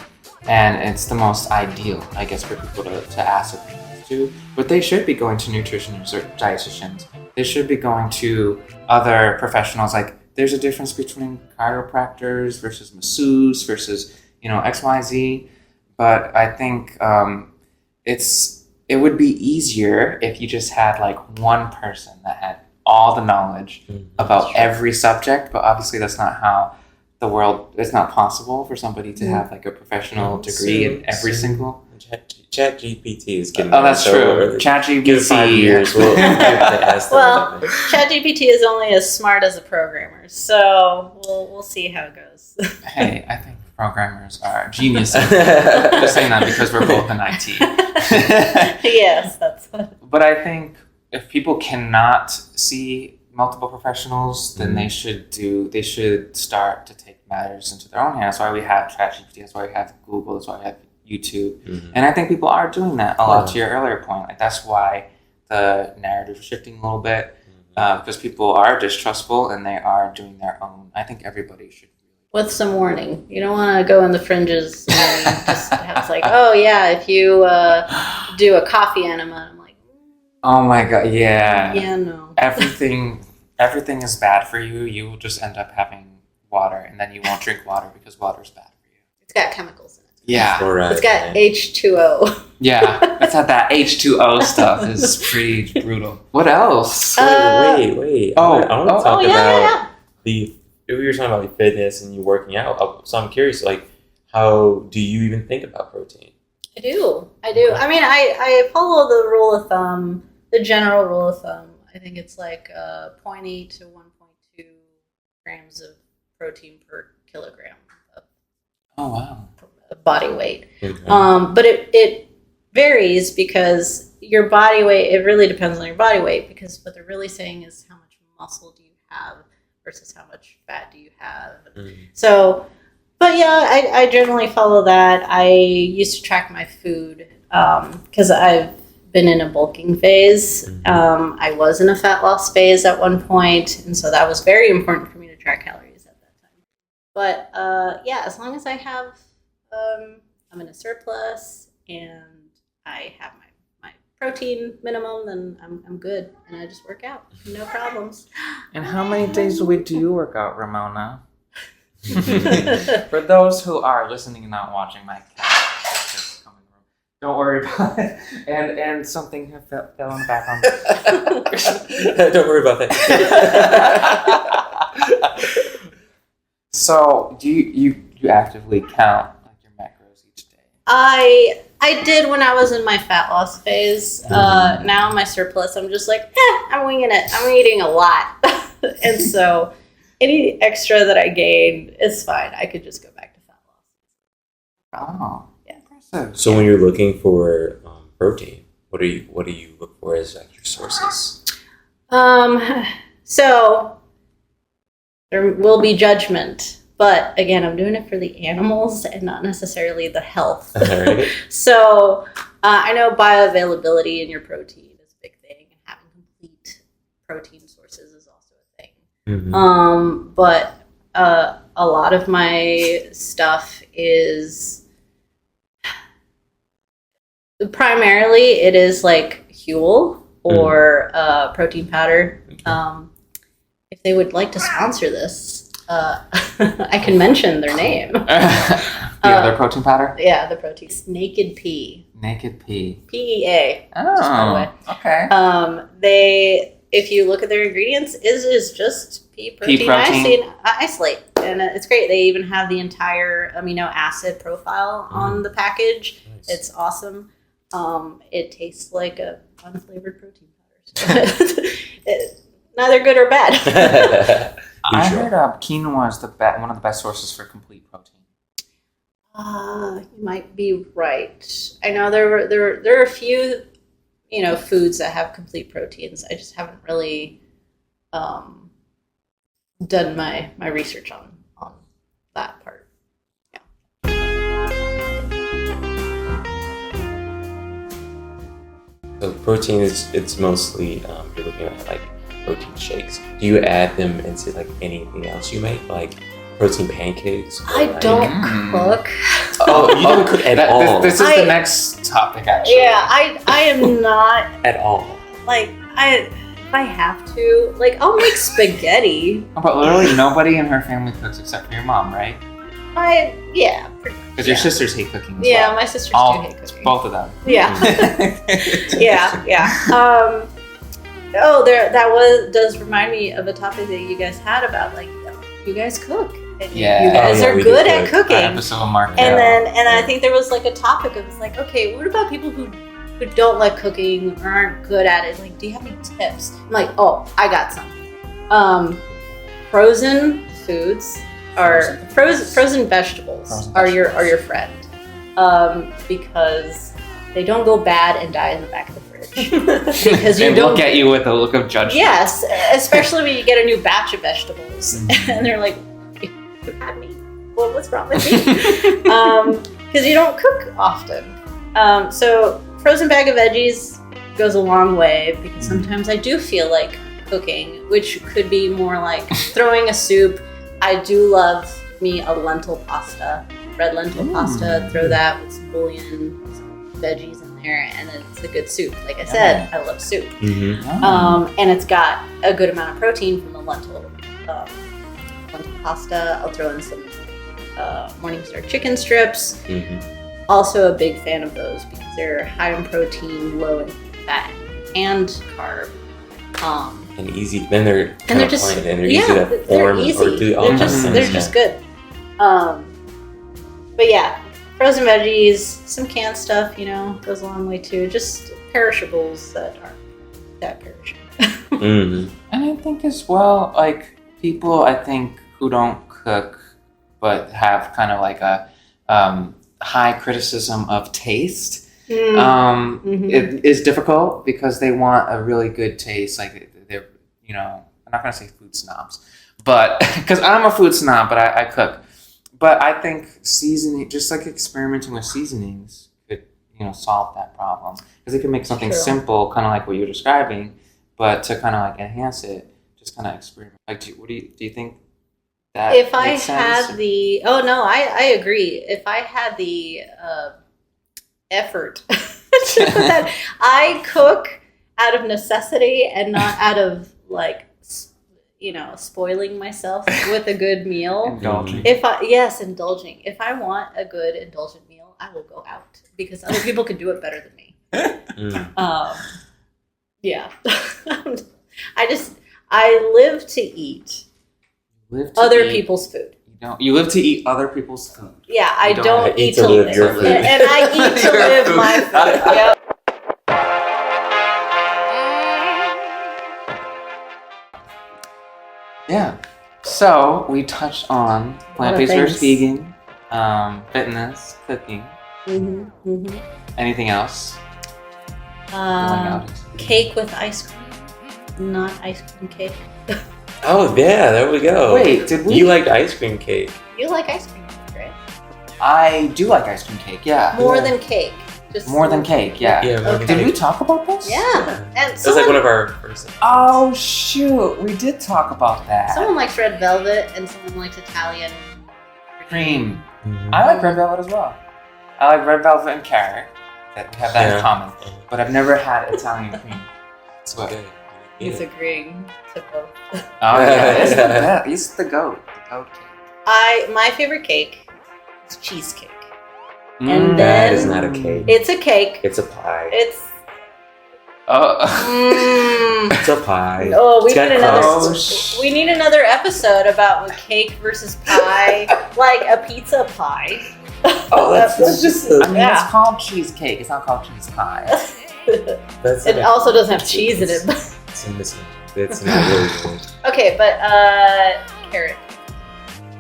and it's the most ideal, I guess, for people to ask opinions to. But they should be going to nutritionists or dietitians. They should be going to other professionals. Like, there's a difference between chiropractors versus masseurs versus, you know, XYZ. But I think it would be easier if you just had like one person that had all the knowledge about every subject. But obviously that's not how the world, it's not possible for somebody to have like a professional degree in every single. ChatGPT is getting that's true. ChatGPT. 5 years. Well, ChatGPT is only as smart as a programmer, so we'll see how it goes. Hey, I think programmers are geniuses. I'm just saying that because we're both in IT. Yes, that's what. But I think if people cannot see multiple professionals, then they should start to take matters into their own hands. That's why we have ChatGPT. That's why we have Google. That's why we have YouTube. And I think people are doing that a lot. To your earlier point, like that's why the narrative is shifting a little bit, because people are distrustful and they are doing their own. I think everybody should. With some warning, you don't want to go in the fringes and just have like, oh yeah, if you do a coffee enema, I'm like, oh my god, yeah, no, everything is bad for you. You will just end up having water, and then you won't drink water because water is bad for you. It's got chemicals in it. Yeah. Right, it's got H2O. Yeah, it's had that H2O stuff is pretty brutal. What else? Wait. Oh, I want to talk about yeah. We were talking about like fitness and you working out. So I'm curious, like, how do you even think about protein? I do. I mean, I follow the rule of thumb, the general rule of thumb. I think it's like 0.8 to 1.2 grams of protein per kilogram. Oh wow. Body weight. Okay. But it varies because your body weight, it really depends on your body weight, because what they're really saying is how much muscle do you have versus how much fat do you have. So, but yeah, I generally follow that. I used to track my food because I've been in a bulking phase. I was in a fat loss phase at one point, and so that was very important for me to track calories at that time. But yeah, as long as I have I'm in a surplus and I have my protein minimum, then I'm good, and I just work out, no problems. And how many days a week do you work out, Ramona? For those who are listening and not watching, my cat is just coming in the room. Don't worry about it. And something fell in the background. Don't worry about that. So, do you actively count like your macros each day? I did when I was in my fat loss phase. Now in my surplus, I'm just like, I'm winging it. I'm eating a lot. And so any extra that I gain is fine. I could just go back to fat loss. Oh, yeah. Impressive. So when you're looking for protein, what do you look for as like your sources? So there will be judgment. But again, I'm doing it for the animals and not necessarily the health. Right. So I know bioavailability in your protein is a big thing, and having complete protein sources is also a thing. But a lot of my stuff is primarily it is like Huel or protein powder. If they would like to sponsor this. I can mention their name. Their protein powder? Yeah, the protein. Naked Pea. Naked Pea. PEA. Oh, just by the way. Okay. If you look at their ingredients, it is just pea protein. Isolate. And it's great. They even have the entire amino acid profile on the package. Nice. It's awesome. It tastes like a unflavored protein powder. So neither good or bad. I heard quinoa is one of the best sources for complete protein. You might be right. I know there are a few, foods that have complete proteins. I just haven't really done my research on that part. Yeah. So protein it's mostly you're looking at like protein shakes. Do you add them into like anything else you make, like protein pancakes? I don't cook. Oh, you don't cook at all. This is the next topic, actually. Yeah, I am not at all. Like if I have to, like I'll make spaghetti. But literally nobody in her family cooks except for your mom, right? Yeah. Because your sisters hate cooking as well. Yeah, my sisters do hate cooking. Both of them. Yeah. Yeah. That does remind me of a topic that you guys had about like you guys cook. And you guys are good at cooking. Episode of Mark. And I think there was like a topic of like, okay, what about people who don't like cooking or aren't good at it? Like, do you have any tips? I'm like, oh, I got some. Frozen foods are frozen vegetables are your friend, because they don't go bad and die in the back of the fridge. Because you don't look at you with a look of judgment. Yes, especially when you get a new batch of vegetables and they're like, you had me. Well, what's wrong with me? Because you don't cook often. So frozen bag of veggies goes a long way because sometimes I do feel like cooking, which could be more like throwing a soup. I do love me a lentil pasta, red lentil pasta. Throw that with some bouillon, some veggies in there, and it's a good soup. Like I said, I love soup. And it's got a good amount of protein from the lentil pasta. I'll throw in some Morningstar chicken strips. Also a big fan of those because they're high in protein, low in fat and carb. And easy. Then they're just plain, and they're easy to form or do all kinds of things. They're just good. But yeah, frozen veggies, some canned stuff, goes a long way too. Just perishables that aren't that perishable. And I think as well, like people, I think who don't cook but have kind of like a high criticism of taste. It is difficult because they want a really good taste. Like they're, I'm not gonna say food snobs, but because I'm a food snob, but I cook. But I think seasoning, just like experimenting with seasonings, could solve that problem because it can make something simple, kind of like what you're describing, but to kind of like enhance it, just kind of experiment. Like, do you think that if I makes sense? had the I agree. If I had the effort to put that, I cook out of necessity and not out of like spoiling myself with a good meal. Indulging. Indulging. If I want a good indulgent meal, I will go out because other people can do it better than me. Yeah. I live to eat other people's food. You live to eat other people's food. Yeah, I don't eat to live your food. And I eat to live my food. Yep. Yeah. So we touched on plant-based versus vegan, fitness, cooking. Anything else? Cake with ice cream, not ice cream cake. Oh yeah, there we go. Wait, did we? You liked ice cream cake? You like ice cream cake, right? I do like ice cream cake. Yeah. More than cake. More than cake. Yeah. Did we talk about this? Yeah. And it was like one of our first. Oh shoot, we did talk about that. Someone likes red velvet, and someone likes Italian cream. I like red velvet as well. I like red velvet and carrot. That we have that in common. But I've never had Italian cream. It's good. He's agreeing to both. Oh yeah, it's the best. He's the goat. The goat cake. My favorite cake is cheesecake. Mm. And then That is not a cake. It's a cake. It's a pie. It's It's a pie. Oh, we It's got need another. crust. We need another episode about cake versus pie, like a pizza pie. Oh, that's just a, I mean, it's called cheesecake. It's not called cheese pie. that's It also doesn't have cheese in it. It's missing. It's not really good. Okay, but carrot.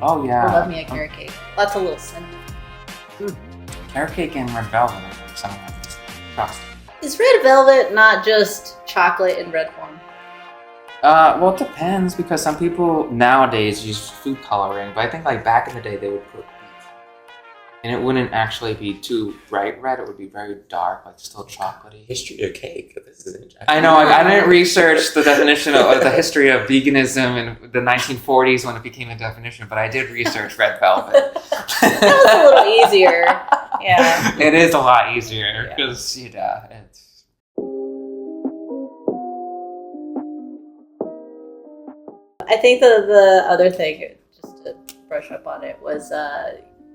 Oh I yeah. love me a carrot cake. Lots of little cinnamon. Carrot cake and red velvet. I think something like this. Trust. Is red velvet not just chocolate in red form? Well, it depends because some people nowadays use food coloring, but I think like back in the day they would put beef, and it wouldn't actually be too bright red. It would be very dark, like still chocolatey. History of cake. This is interesting. I know. I didn't research the definition of the history of veganism in the 1940s when it became a definition, but I did research red velvet. That was a little easier. Yeah. It is a lot easier because it's. I think the other thing, just to brush up on it, was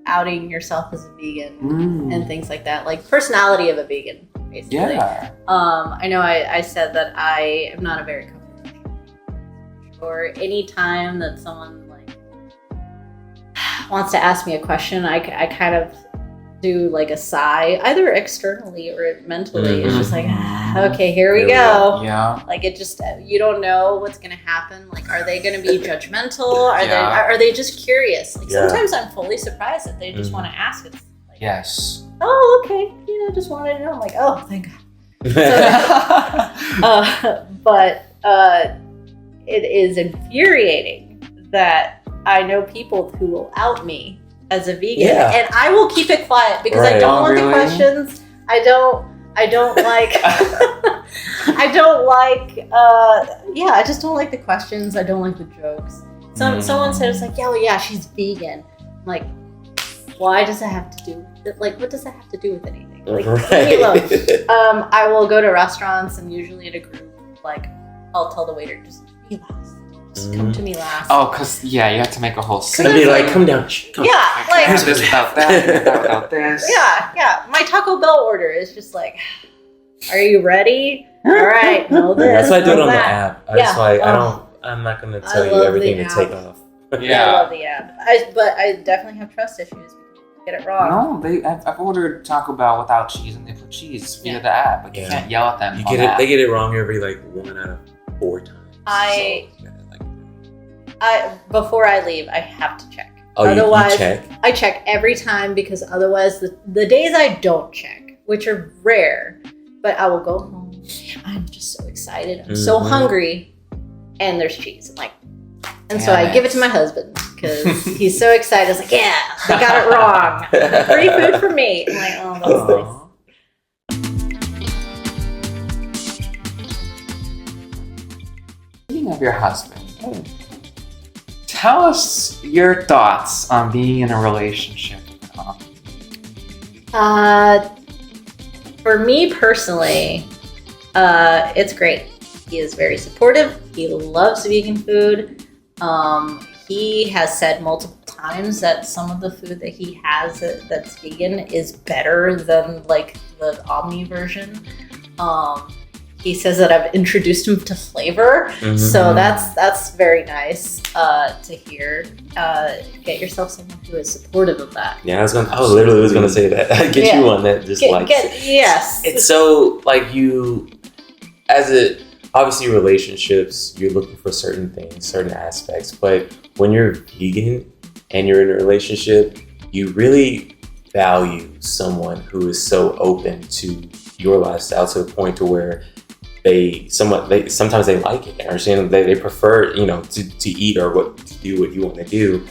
outing yourself as a vegan and things like that. Like personality of a vegan, basically. Yeah. I know I said that I am not a very confrontational or any time that someone like wants to ask me a question, I kind of do like a sigh, either externally or mentally. It's just like, okay, here we go. Yeah. Like it just, you don't know what's gonna happen. Like, are they gonna be judgmental? Are they just curious? Like sometimes I'm fully surprised that they just want to ask. It's like, Yes. oh, okay, just wanted to know. I'm like, oh, thank God. But it is infuriating that I know people who will out me as a vegan, and I will keep it quiet because I don't want the questions. I don't like. I don't like. I just don't like the questions. I don't like the jokes. Someone said it's like, yeah, she's vegan. I'm like, why does that have to do? Like, what does that have to do with anything? Like, leave me alone. I will go to restaurants and usually at a group, like, I'll tell the waiter, just be last. Just come to me last. Oh, because, you have to make a whole scene. And be like, come down. Come. Yeah, like... Here's this about that, here's that about this. Yeah. My Taco Bell order is just like, are you ready? All right, know this, That's why I do it on the that. app. That's why I'm not going to tell you everything to take off. Yeah. I love the app. But I definitely have trust issues because people get it wrong. No, I've ordered Taco Bell without cheese and they put cheese via the app. Like, you can't yell at them. They get it wrong every like 1 out of 4 times. Before I leave, I have to check. Oh, otherwise, you check? I check every time because otherwise, the days I don't check, which are rare, but I will go home. I'm just so excited. I'm so hungry, and there's cheese. I'm like, so I give it to my husband because he's so excited. I was like, yeah, they got it wrong. Free food for me. I'm like, oh, that's nice. Speaking of your husband, tell us your thoughts on being in a relationship with him. For me personally, it's great. He is very supportive. He loves vegan food. He has said multiple times that some of the food that he has that's vegan is better than like the Omni version. He says that I've introduced him to flavor, so that's very nice to hear. Get yourself someone who is supportive of that. Yeah, I literally was gonna say that. Get you one that just likes it. Yes. It's so like obviously relationships, you're looking for certain things, certain aspects, but when you're vegan and you're in a relationship, you really value someone who is so open to your lifestyle to the point to where sometimes they like it. They understand they prefer, to eat or to do what you want to do.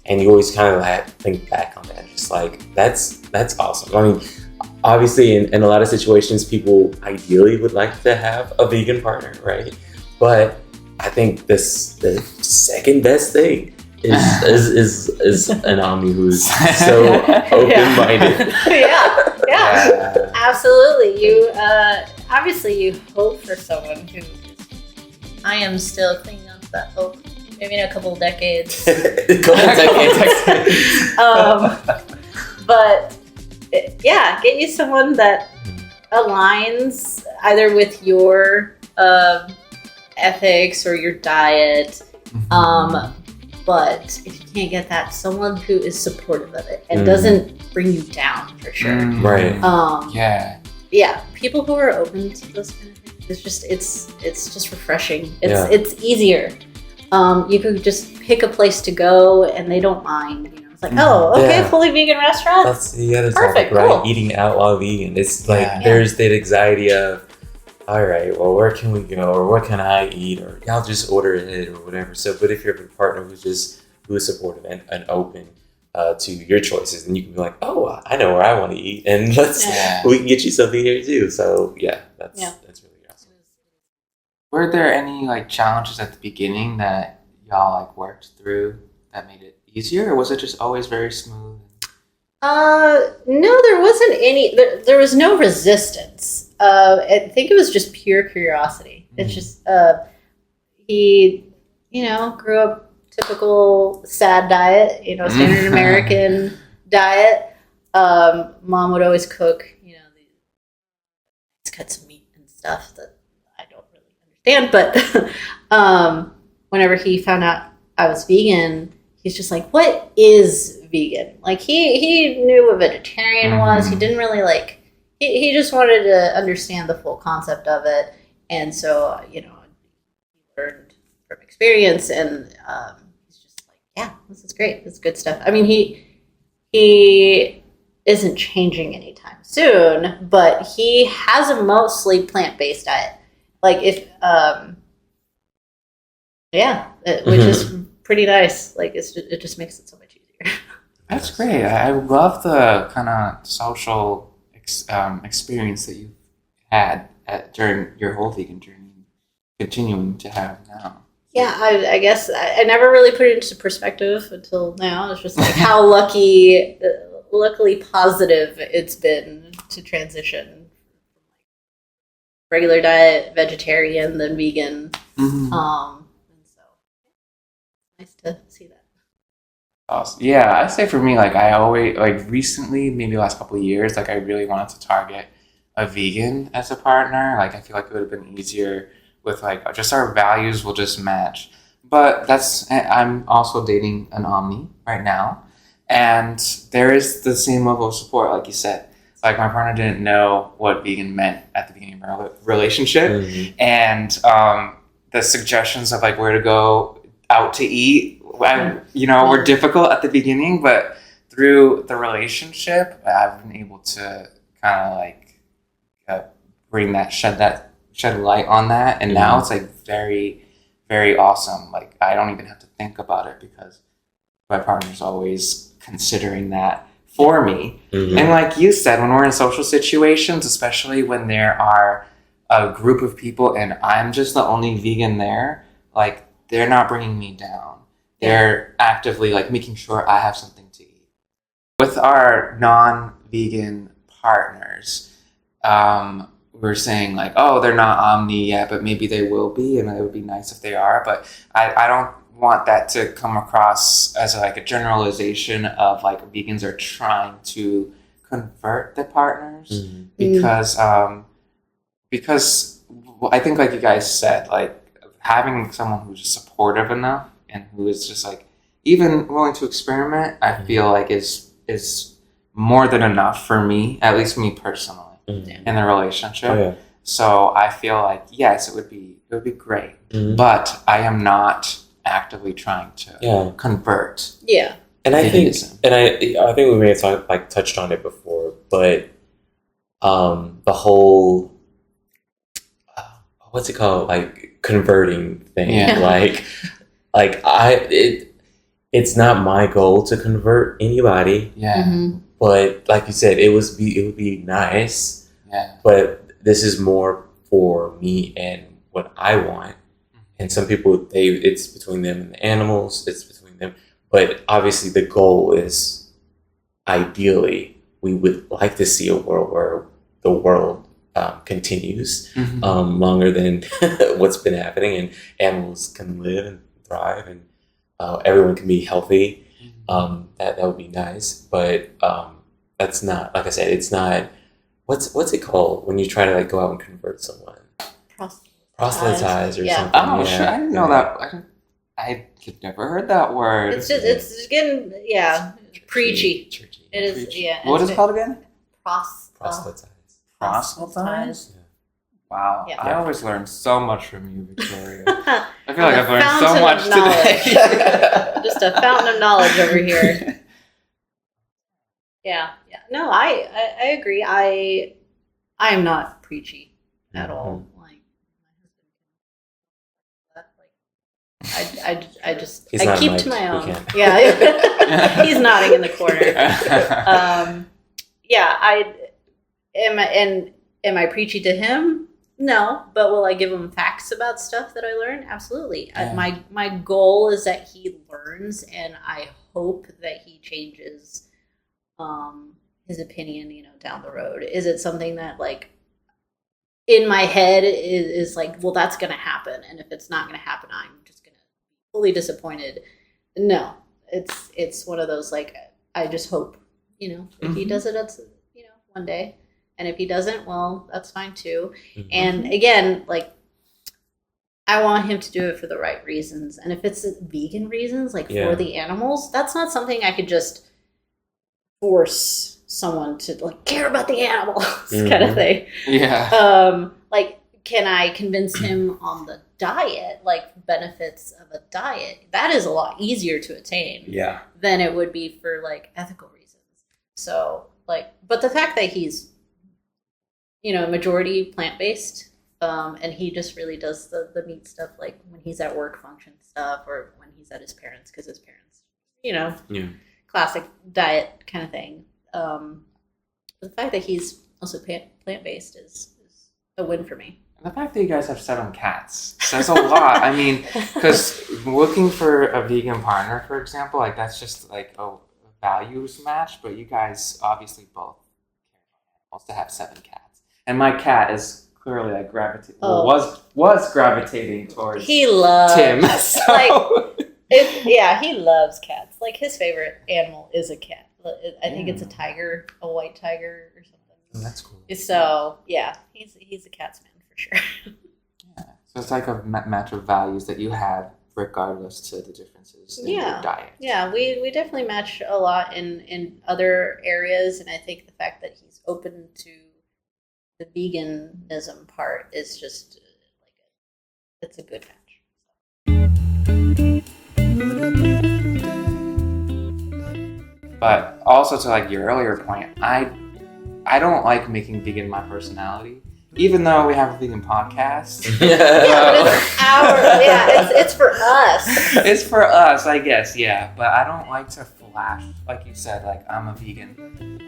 And you always kind of think back on that. Just like, that's awesome. I mean, obviously in a lot of situations, people ideally would like to have a vegan partner, right? But I think the second best thing is an Omni who's so open-minded. Yeah, absolutely. You obviously you hope for someone who is I am still cleaning up that hope. Maybe in a couple of decades. But yeah, get you someone that aligns either with your ethics or your diet. But if you can't get that, someone who is supportive of it and doesn't bring you down for sure. Right. Yeah. People who are open to those kind of things. It's just refreshing. It's easier. You could just pick a place to go and they don't mind. You know, it's like, fully vegan restaurant. That's the other Perfect, topic, right? cool. Eating out while vegan. It's like there's that anxiety of, all right, well, where can we go, or what can I eat, or I'll just order it, or whatever. So, but if you have a partner who is supportive and open to your choices, then you can be like, oh, I know where I want to eat, and we can get you something here too. So that's really awesome. Were there any like challenges at the beginning that y'all like worked through that made it easier, or was it just always very smooth? No, there wasn't any. There was no resistance. I think it was just pure curiosity. It's just he, grew up typical sad diet, standard American diet. Mom would always cook, these cuts of meat and stuff that I don't really understand. But whenever he found out I was vegan, he's just like, "What is vegan?" Like he knew what vegetarian was. He didn't really like. He just wanted to understand the full concept of it, and so he learned from experience, and he's just like, "Yeah, this is great. This is good stuff." I mean, he isn't changing anytime soon, but he has a mostly plant-based diet. Like if which is pretty nice. Like it just makes it so much easier. That's great. I love the kind of social experience that you've had during your whole vegan journey, continuing to have now. Yeah, I guess I never really put it into perspective until now. It's just like how luckily positive it's been to transition from regular diet, vegetarian, then vegan. And so nice to see that. Awesome. Yeah, I say for me, like I always recently, maybe the last couple of years, like I really wanted to target a vegan as a partner. Like I feel like it would have been easier with like just our values will just match. But I'm also dating an omni right now, and there is the same level of support, like you said. Like my partner didn't know what vegan meant at the beginning of our relationship, and the suggestions of like where to go out to eat. Were difficult at the beginning, but through the relationship, I've been able to kind of like shed light on that, and now it's like very, very awesome. Like I don't even have to think about it because my partner's always considering that for me. And like you said, when we're in social situations, especially when there are a group of people and I'm just the only vegan there, like they're not bringing me down. They're actively like making sure I have something to eat. With our non-vegan partners, we're saying like, oh, they're not omni yet, but maybe they will be, and it would be nice if they are. But I don't want that to come across as like a generalization of like vegans are trying to convert the partners because I think like you guys said, like having someone who's supportive enough and who is just like even willing to experiment, I feel like is more than enough for me, at least me personally, in the relationship. So I feel like yes, it would be great, but I am not actively trying to convert. Yeah, and I think we may have touched on it before, but the whole what's it called, like converting thing, it's not my goal to convert anybody. But like you said, it would be nice. But this is more for me and what I want. And some people, it's between them and the animals. It's between them. But obviously, the goal is ideally we would like to see a world where the world continues longer than what's been happening, and animals can live and thrive, and everyone can be healthy. That would be nice, but that's not, like I said, it's not. What's it called when you try to like go out and convert someone? Proselytize or something. Oh, sure. I didn't know that. I've never heard that word. It's getting preachy. Churchy. It is Preachy. What is it called again? Proselytize. Proselytize? Yeah. Wow. Yeah. I always learn so much from you, Victoria. I I feel like I've learned so much today. Just a fountain of knowledge over here. Yeah. No, I agree. I am not preachy at all. Like I just He's I not keep mic'd. to my We own. can't. Yeah, he's nodding in the corner. Am I preachy to him? No, but will I give him facts about stuff that I learned? Absolutely. Yeah. My goal is that he learns, and I hope that he changes his opinion, down the road. Is it something that, like, in my head is like, well, that's going to happen, and if it's not going to happen, I'm just going to be fully disappointed? No, it's one of those, like, I just hope, if he does it, that's, one day. And if he doesn't, well, that's fine too. And again, like, I want him to do it for the right reasons. And if it's vegan reasons, like for the animals, that's not something I could just force someone to, like, care about the animals kind of thing. Yeah. Like, can I convince him on the diet, like benefits of a diet? That is a lot easier to attain than it would be for, like, ethical reasons. So, like, but the fact that he's, majority plant-based, and he just really does the meat stuff, like when he's at work function stuff, or when he's at his parents, because his parents, classic diet kind of thing. The fact that he's also plant-based is a win for me. And the fact that you guys have 7 cats says a lot. I mean, because looking for a vegan partner, for example, like, that's just like a values match, but you guys obviously both care about animals to have 7 cats. And my cat is clearly, like, was gravitating towards He loves Tim. So. Like, he loves cats. Like, his favorite animal is a cat. I think it's a tiger, a white tiger or something. Oh, that's cool. So he's a cat's man for sure. Yeah. So it's like a match of values that you have, regardless to the differences in your diet. Yeah, we definitely match a lot in other areas, and I think the fact that he's open to the veganism part is just it's a good match. But also, to, like, your earlier point, I don't like making vegan my personality, even though we have a vegan podcast. But it's for us. It's for us, I guess, yeah. But I don't like to flash, like you said, like, I'm a vegan.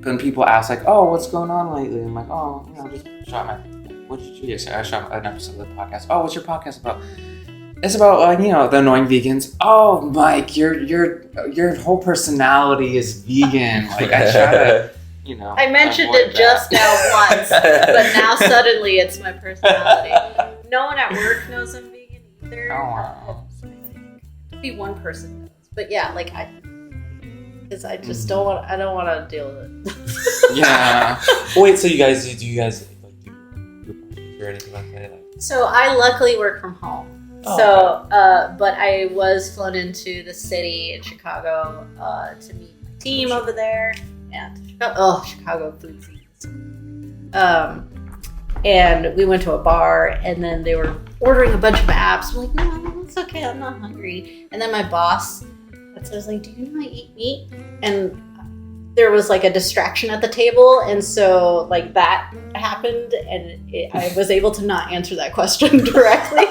When people ask, like, oh, what's going on lately? I'm like, oh, just shot my... What did you say? I shot an episode of the podcast. Oh, what's your podcast about? It's about, like, the annoying vegans. Oh, Mike, your whole personality is vegan. Like, I try to, I mentioned it just now once, but now suddenly it's my personality. No one at work knows I'm vegan either. Oh, wow. Maybe one person knows. But yeah, like, because I just don't want to deal with it. Yeah. Wait, so do you guys like do or anything like that? Like? So I luckily work from home. Oh, so, but I was flown into the city in Chicago to meet my team over there. Yeah, Chicago food scenes. And we went to a bar, and then they were ordering a bunch of apps. I'm like, no, it's okay, I'm not hungry. And then my boss was like, do you know I eat meat? And there was, like, a distraction at the table, and so, like, that happened, and I was able to not answer that question directly.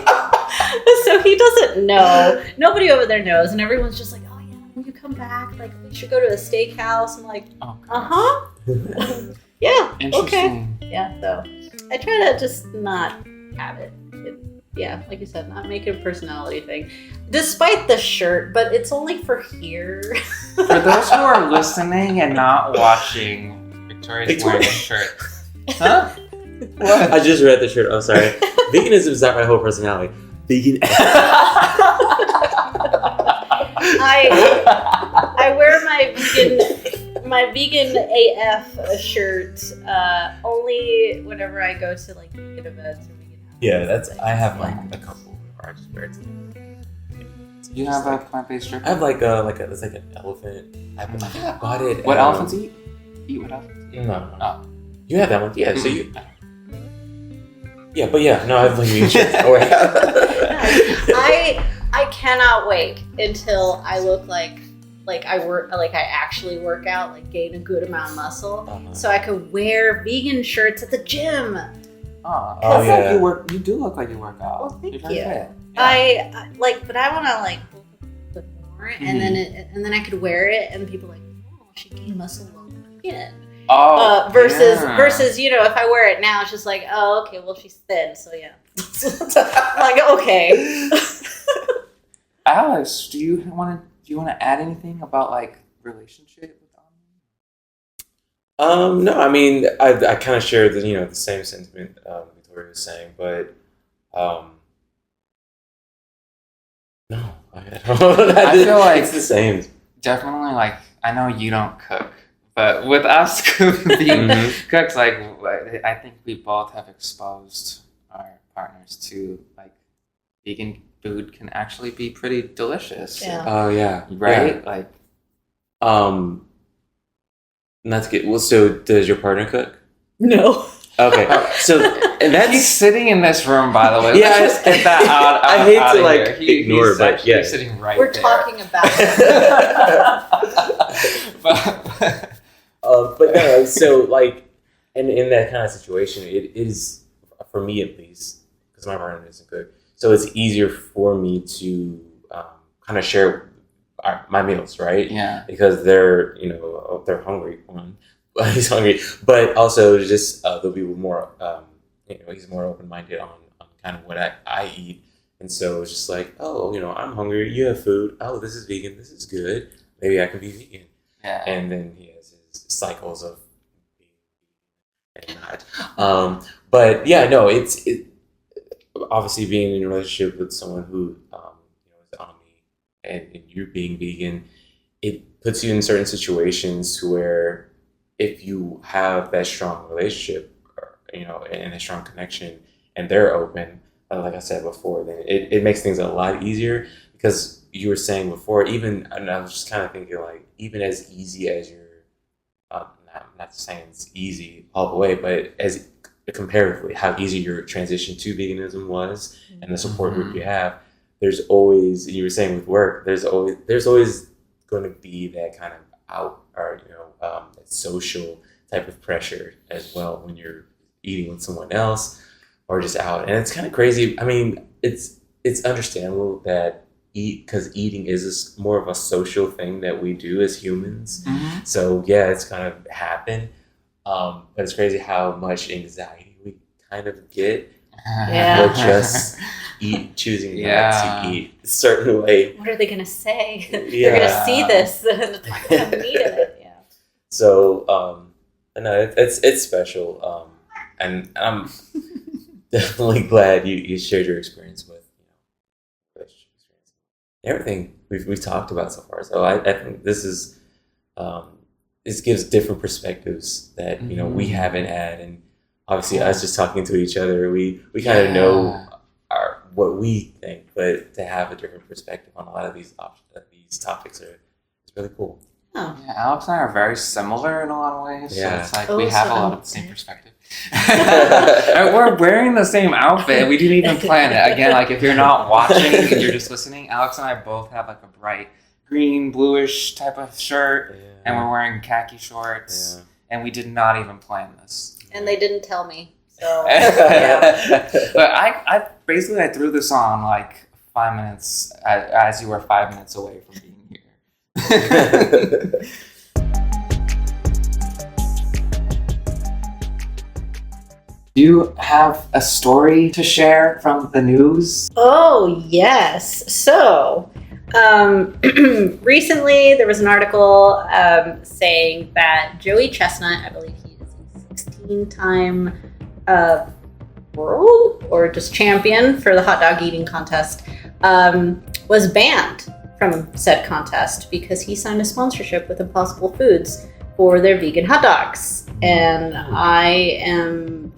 So he doesn't know. Nobody over there knows, and everyone's just like, oh yeah, when you come back, like, we should go to a steakhouse. I'm like, yeah, okay. Yeah, so I try to just not have it. Like you said, not make it a personality thing. Despite the shirt, but it's only for here. For those who are listening and not watching, Victoria's wearing a shirt Huh? What? I just read the shirt. I'm sorry. Veganism is not my whole personality. Vegan. I wear my vegan AF shirt only whenever I go to like vegan events or vegan houses. Yeah, I have like a couple where I just wear it. You have a plant-based shirt? I have it's like an elephant. I think I bought it. What elephants eat? Eat what elephants? No. Oh. You have that one, yeah. So you. Yeah, but yeah, no, I have like vegan shirts. I cannot wait until I look like I actually work out, like gain a good amount of muscle, so I could wear vegan shirts at the gym. Oh yeah. You do look like you work out. Well, thank you. Yeah. I but I want to like look more, and then I could wear it, and people are like, oh, she gained muscle while vegan. Versus, you know, if I wear it now, it's just like, oh, okay, well, she's thin, so yeah. I'm like, okay. Alex, do you want to add anything about like relationship with Omni? No, I mean, I kind of share the same sentiment Victoria was saying, but no, I feel like it's the same. Definitely, like I know you don't cook. But with us being cooks, like I think we both have exposed our partners to like vegan food can actually be pretty delicious. Yeah. Oh yeah. Right? Yeah. Like not to get well, so does your partner cook? No. Okay. So and that's he's sitting in this room, by the way. Yeah, let's just get that out. I hate to like ignore he's but yeah. sitting right We're there. talking about but but no, so like, in that kind of situation, it is for me at least because my partner doesn't cook, so it's easier for me to kind of share my meals, right? Yeah, because they're they're hungry. One, he's hungry, but also just they'll be more he's more open minded on kind of what I eat, and so it's just like, oh, I'm hungry. You have food. Oh, this is vegan. This is good. Maybe I can be vegan. Yeah, and then he has cycles of and not but yeah, no, it obviously being in a relationship with someone who is omni and you being vegan, it puts you in certain situations where if you have that strong relationship and a strong connection and they're open, like I said before, then it makes things a lot easier because you were saying before, and I was just kind of thinking like, even as easy as your not saying it's easy all the way, but as comparatively how easy your transition to veganism was and the support group you have, there's always, you were saying with work, there's always going to be that kind of out or social type of pressure as well when you're eating with someone else or just out, and it's kind of crazy. I mean, it's understandable that because eating is more of a social thing that we do as humans. So yeah, it's kind of happened. But it's crazy how much anxiety we kind of get for just choosing not to eat a certain way. What are they gonna say? Yeah. They're gonna see this and have meat in it. Yeah. So no, it's special. And I'm definitely glad you shared your experience with everything we've talked about so far. So I think this is this gives different perspectives that we haven't had, and obviously us just talking to each other, we kind of know what we think, but to have a different perspective on a lot of these topics is really cool. Oh. Yeah, Alex and I are very similar in a lot of ways. Yeah. So it's like we have a lot of the same perspective. We're wearing the same outfit. We didn't even plan it. Again, like if you're not watching and you're just listening, Alex and I both have like a bright green, bluish type of shirt, and we're wearing khaki shorts, and we did not even plan this. And they didn't tell me. So But I basically threw this on like 5 minutes as you were 5 minutes away from being here. Do you have a story to share from the news? Oh, yes. So, recently there was an article saying that Joey Chestnut, I believe he is 16-time world or just champion for the hot dog eating contest, was banned from said contest because he signed a sponsorship with Impossible Foods for their vegan hot dogs. And I'm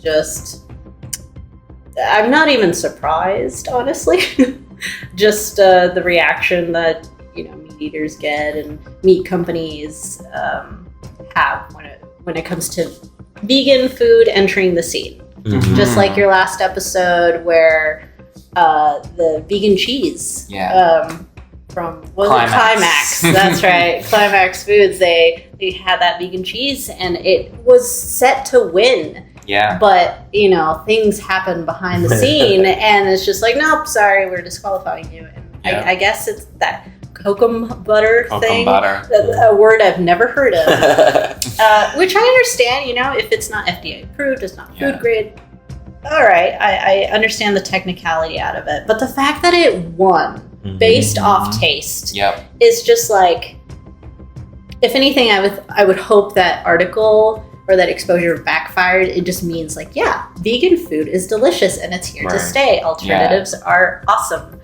not even surprised, honestly. Just the reaction that meat eaters get and meat companies have when it comes to vegan food entering the scene. Mm-hmm. Just like your last episode where the vegan cheese from Climax. That's right, Climax Foods. They had that vegan cheese and it was set to win. Yeah. But, things happen behind the scene and it's just like, nope, sorry, we're disqualifying you. And I guess it's that cocoa butter thing. A word I've never heard of. Which I understand, if it's not FDA approved, it's not food grade. All right, I understand the technicality out of it. But the fact that it won based off taste is just like, if anything, I would hope that article or that exposure backfired. It just means like, vegan food is delicious and it's here to stay. Alternatives are awesome.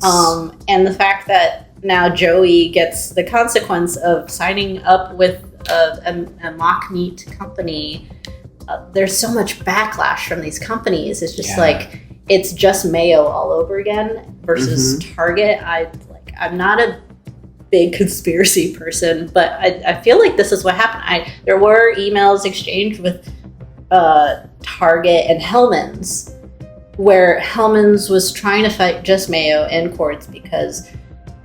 Yes. And the fact that now Joey gets the consequence of signing up with a mock meat company, there's so much backlash from these companies. It's just like, it's just mayo all over again versus Target. I'm not a big conspiracy person, but I feel like this is what happened. There were emails exchanged with Target and Hellmann's, where Hellmann's was trying to fight Just Mayo in courts because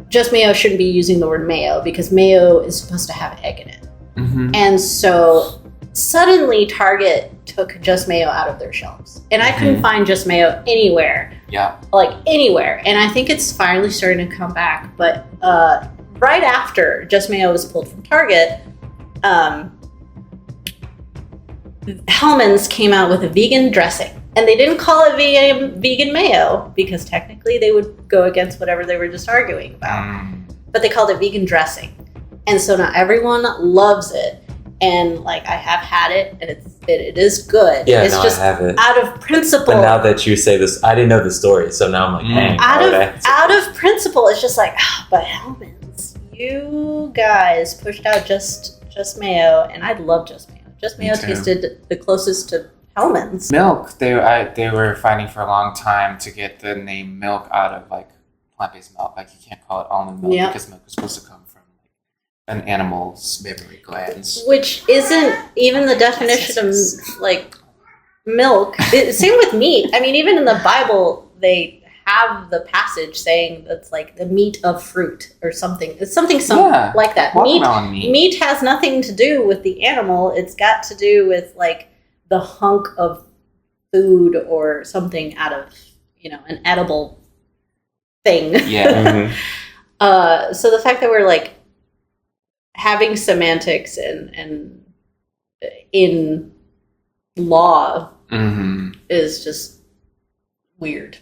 Just Mayo shouldn't be using the word mayo because mayo is supposed to have egg in it. And so suddenly Target took Just Mayo out of their shelves. And I couldn't find Just Mayo anywhere. Like anywhere. And I think it's finally starting to come back. But right after Just Mayo was pulled from Target, Hellmann's came out with a vegan dressing. And they didn't call it vegan mayo because technically they would go against whatever they were just arguing about. But they called it vegan dressing. And so now everyone loves it. And like, I have had it and it is good. Yeah, it's just I have it. Out of principle. But now that you say this, I didn't know the story. So now I'm like, dang. Out of principle, it's just like, but Hellmann's, you guys pushed out just mayo, and I love Just Mayo. Just Mayo tasted the closest to Hellmann's. Milk. They were fighting for a long time to get the name milk out of like plant-based milk. Like, you can't call it almond milk because milk is supposed to come from an animal's mammary glands, which isn't even the definition of like milk. Same with meat. I mean, even in the Bible, they have the passage saying that's like the meat of fruit or something. It's something like that. Meat has nothing to do with the animal. It's got to do with like the hunk of food or something out of an edible thing. So the fact that we're like having semantics and in law is just weird.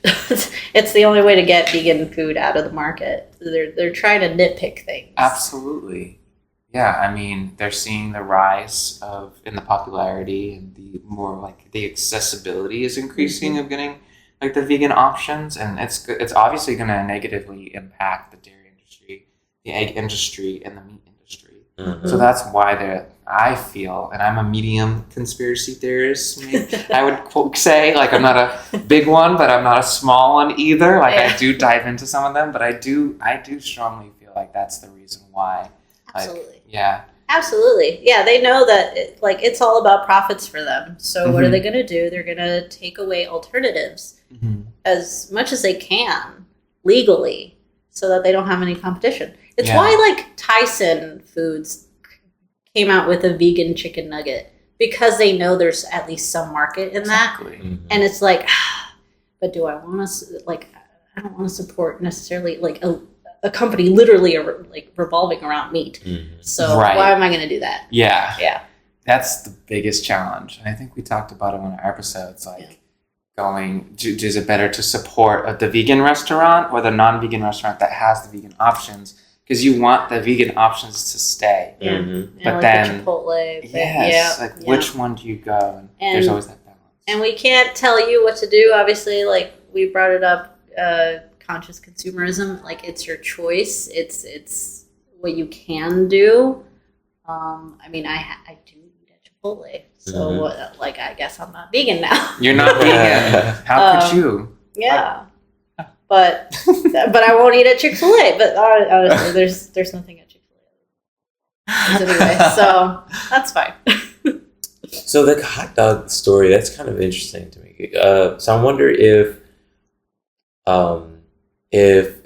It's the only way to get vegan food out of the market. They're trying to nitpick things. Absolutely. Yeah, I mean, they're seeing the rise in the popularity and the more like the accessibility is increasing of getting like the vegan options, and it's obviously going to negatively impact the dairy industry, the egg industry, and the meat industry. So that's why I feel, and I'm a medium conspiracy theorist, I would say, like, I'm not a big one, but I'm not a small one either. Like, I do dive into some of them, but I do strongly feel like that's the reason why. Absolutely. Like, absolutely. Yeah, they know that it's all about profits for them. So what are they going to do? They're going to take away alternatives as much as they can legally so that they don't have any competition. It's why like Tyson Foods came out with a vegan chicken nugget, because they know there's at least some market in that. And it's like, but do I want to I don't want to support necessarily like a company literally like revolving around meat. So why am I going to do that? Yeah. That's the biggest challenge. And I think we talked about it in our episodes, like is it better to support the vegan restaurant or the non-vegan restaurant that has the vegan options? because you want the vegan options to stay. Yeah. Mm-hmm. But like then, the Chipotle. yes, which one do you go? And there's always that balance. And we can't tell you what to do. Obviously, like we brought it up, conscious consumerism. Like it's your choice. It's what you can do. I mean, I do eat at Chipotle, so like I guess I'm not vegan now. You're not vegan. How could you? Yeah, but I won't eat at Chick-fil-A. But honestly, there's nothing at Chick-fil-A anyway, so that's fine. So the hot dog story, that's kind of interesting to me. So I wonder if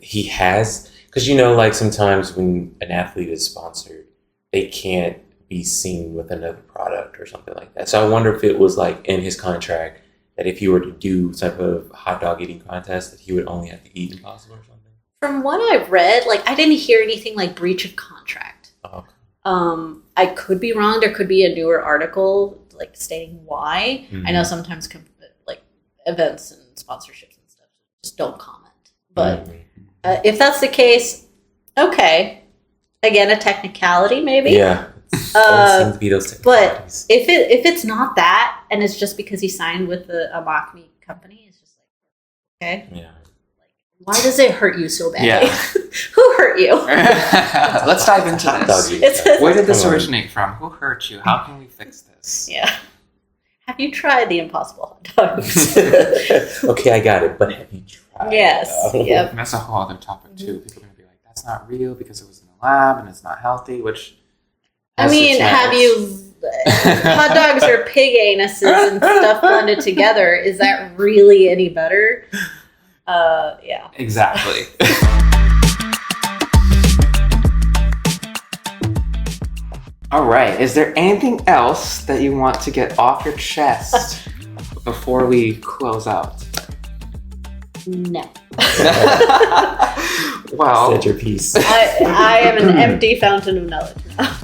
he has, because like sometimes when an athlete is sponsored, they can't be seen with another product or something like that. So I wonder if it was like in his contract that if he were to do some type of hot dog eating contest, that he would only have to eat Impossible or something. From what I've read, like I didn't hear anything like breach of contract. Oh, okay. I could be wrong. There could be a newer article like stating why. I know sometimes like events and sponsorships and stuff just don't comment. But if that's the case, okay. Again, a technicality maybe. Yeah. Seem to be those but if it's not that, and it's just because he signed with a mock meat company, it's just like, okay. Yeah. Why does it hurt you so bad? Yeah. Who hurt you? Let's dive into this. Where did this originate from? Who hurt you? How can we fix this? Yeah. Have you tried the Impossible hot dogs? Okay, I got it. But have you tried? Yes. Yep. And that's a whole other topic too. People are going to be like, "That's not real because it was in a lab and it's not healthy." Which I mean, have you? Hot dogs are pig anuses and stuff blended together. Is that really any better? Yeah. Exactly. All right. Is there anything else that you want to get off your chest before we close out? No. Well, said your piece. I am an empty fountain of knowledge now.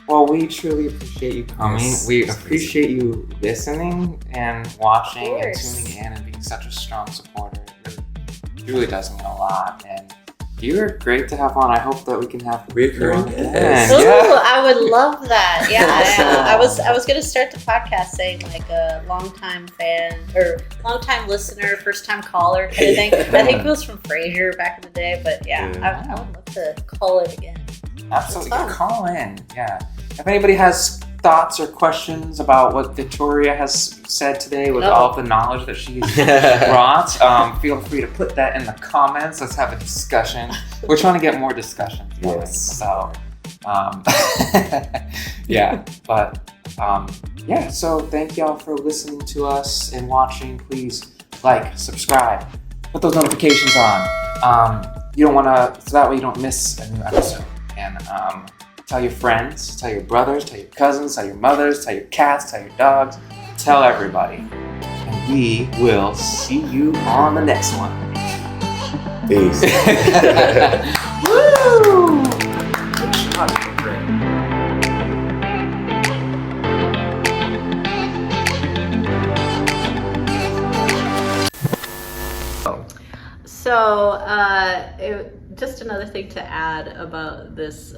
Well, we truly appreciate you coming. Yes. We appreciate you listening and watching and course. tuning in and being such a strong supporter. It really does mean a lot. And you're great to have on. I hope that we can have Reoccurring you guests. again. Ooh, I would love that. Yeah, I was gonna start the podcast saying like a longtime fan or longtime listener, first time caller kind of thing. I think it was from Frasier back in the day, but yeah, I would love to call it again. Absolutely. Call in. Yeah. If anybody has thoughts or questions about what Victoria has said today with all of the knowledge that she's brought, feel free to put that in the comments. Let's have a discussion. We're trying to get more discussions going. Yes. So, yeah. But, yeah. So thank y'all for listening to us and watching. Please like, subscribe, put those notifications on. You don't want to, so that way you don't miss a new episode. And tell your friends, tell your brothers, tell your cousins, tell your mothers, tell your cats, tell your dogs, tell everybody. And we will see you on the next one. Peace. Woo! Good shot. Great. So, just another thing to add about this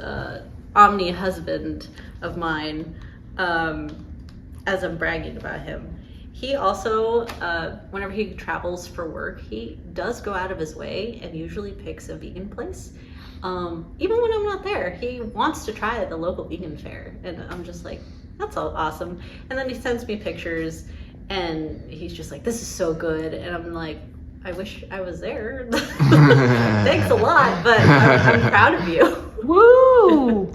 Omni husband of mine, as I'm bragging about him. He also, whenever he travels for work, he does go out of his way and usually picks a vegan place. Even when I'm not there, he wants to try the local vegan fare. And I'm just like, that's all awesome. And then he sends me pictures and he's just like, this is so good. And I'm like, I wish I was there. Thanks a lot, but I'm proud of you. Woo!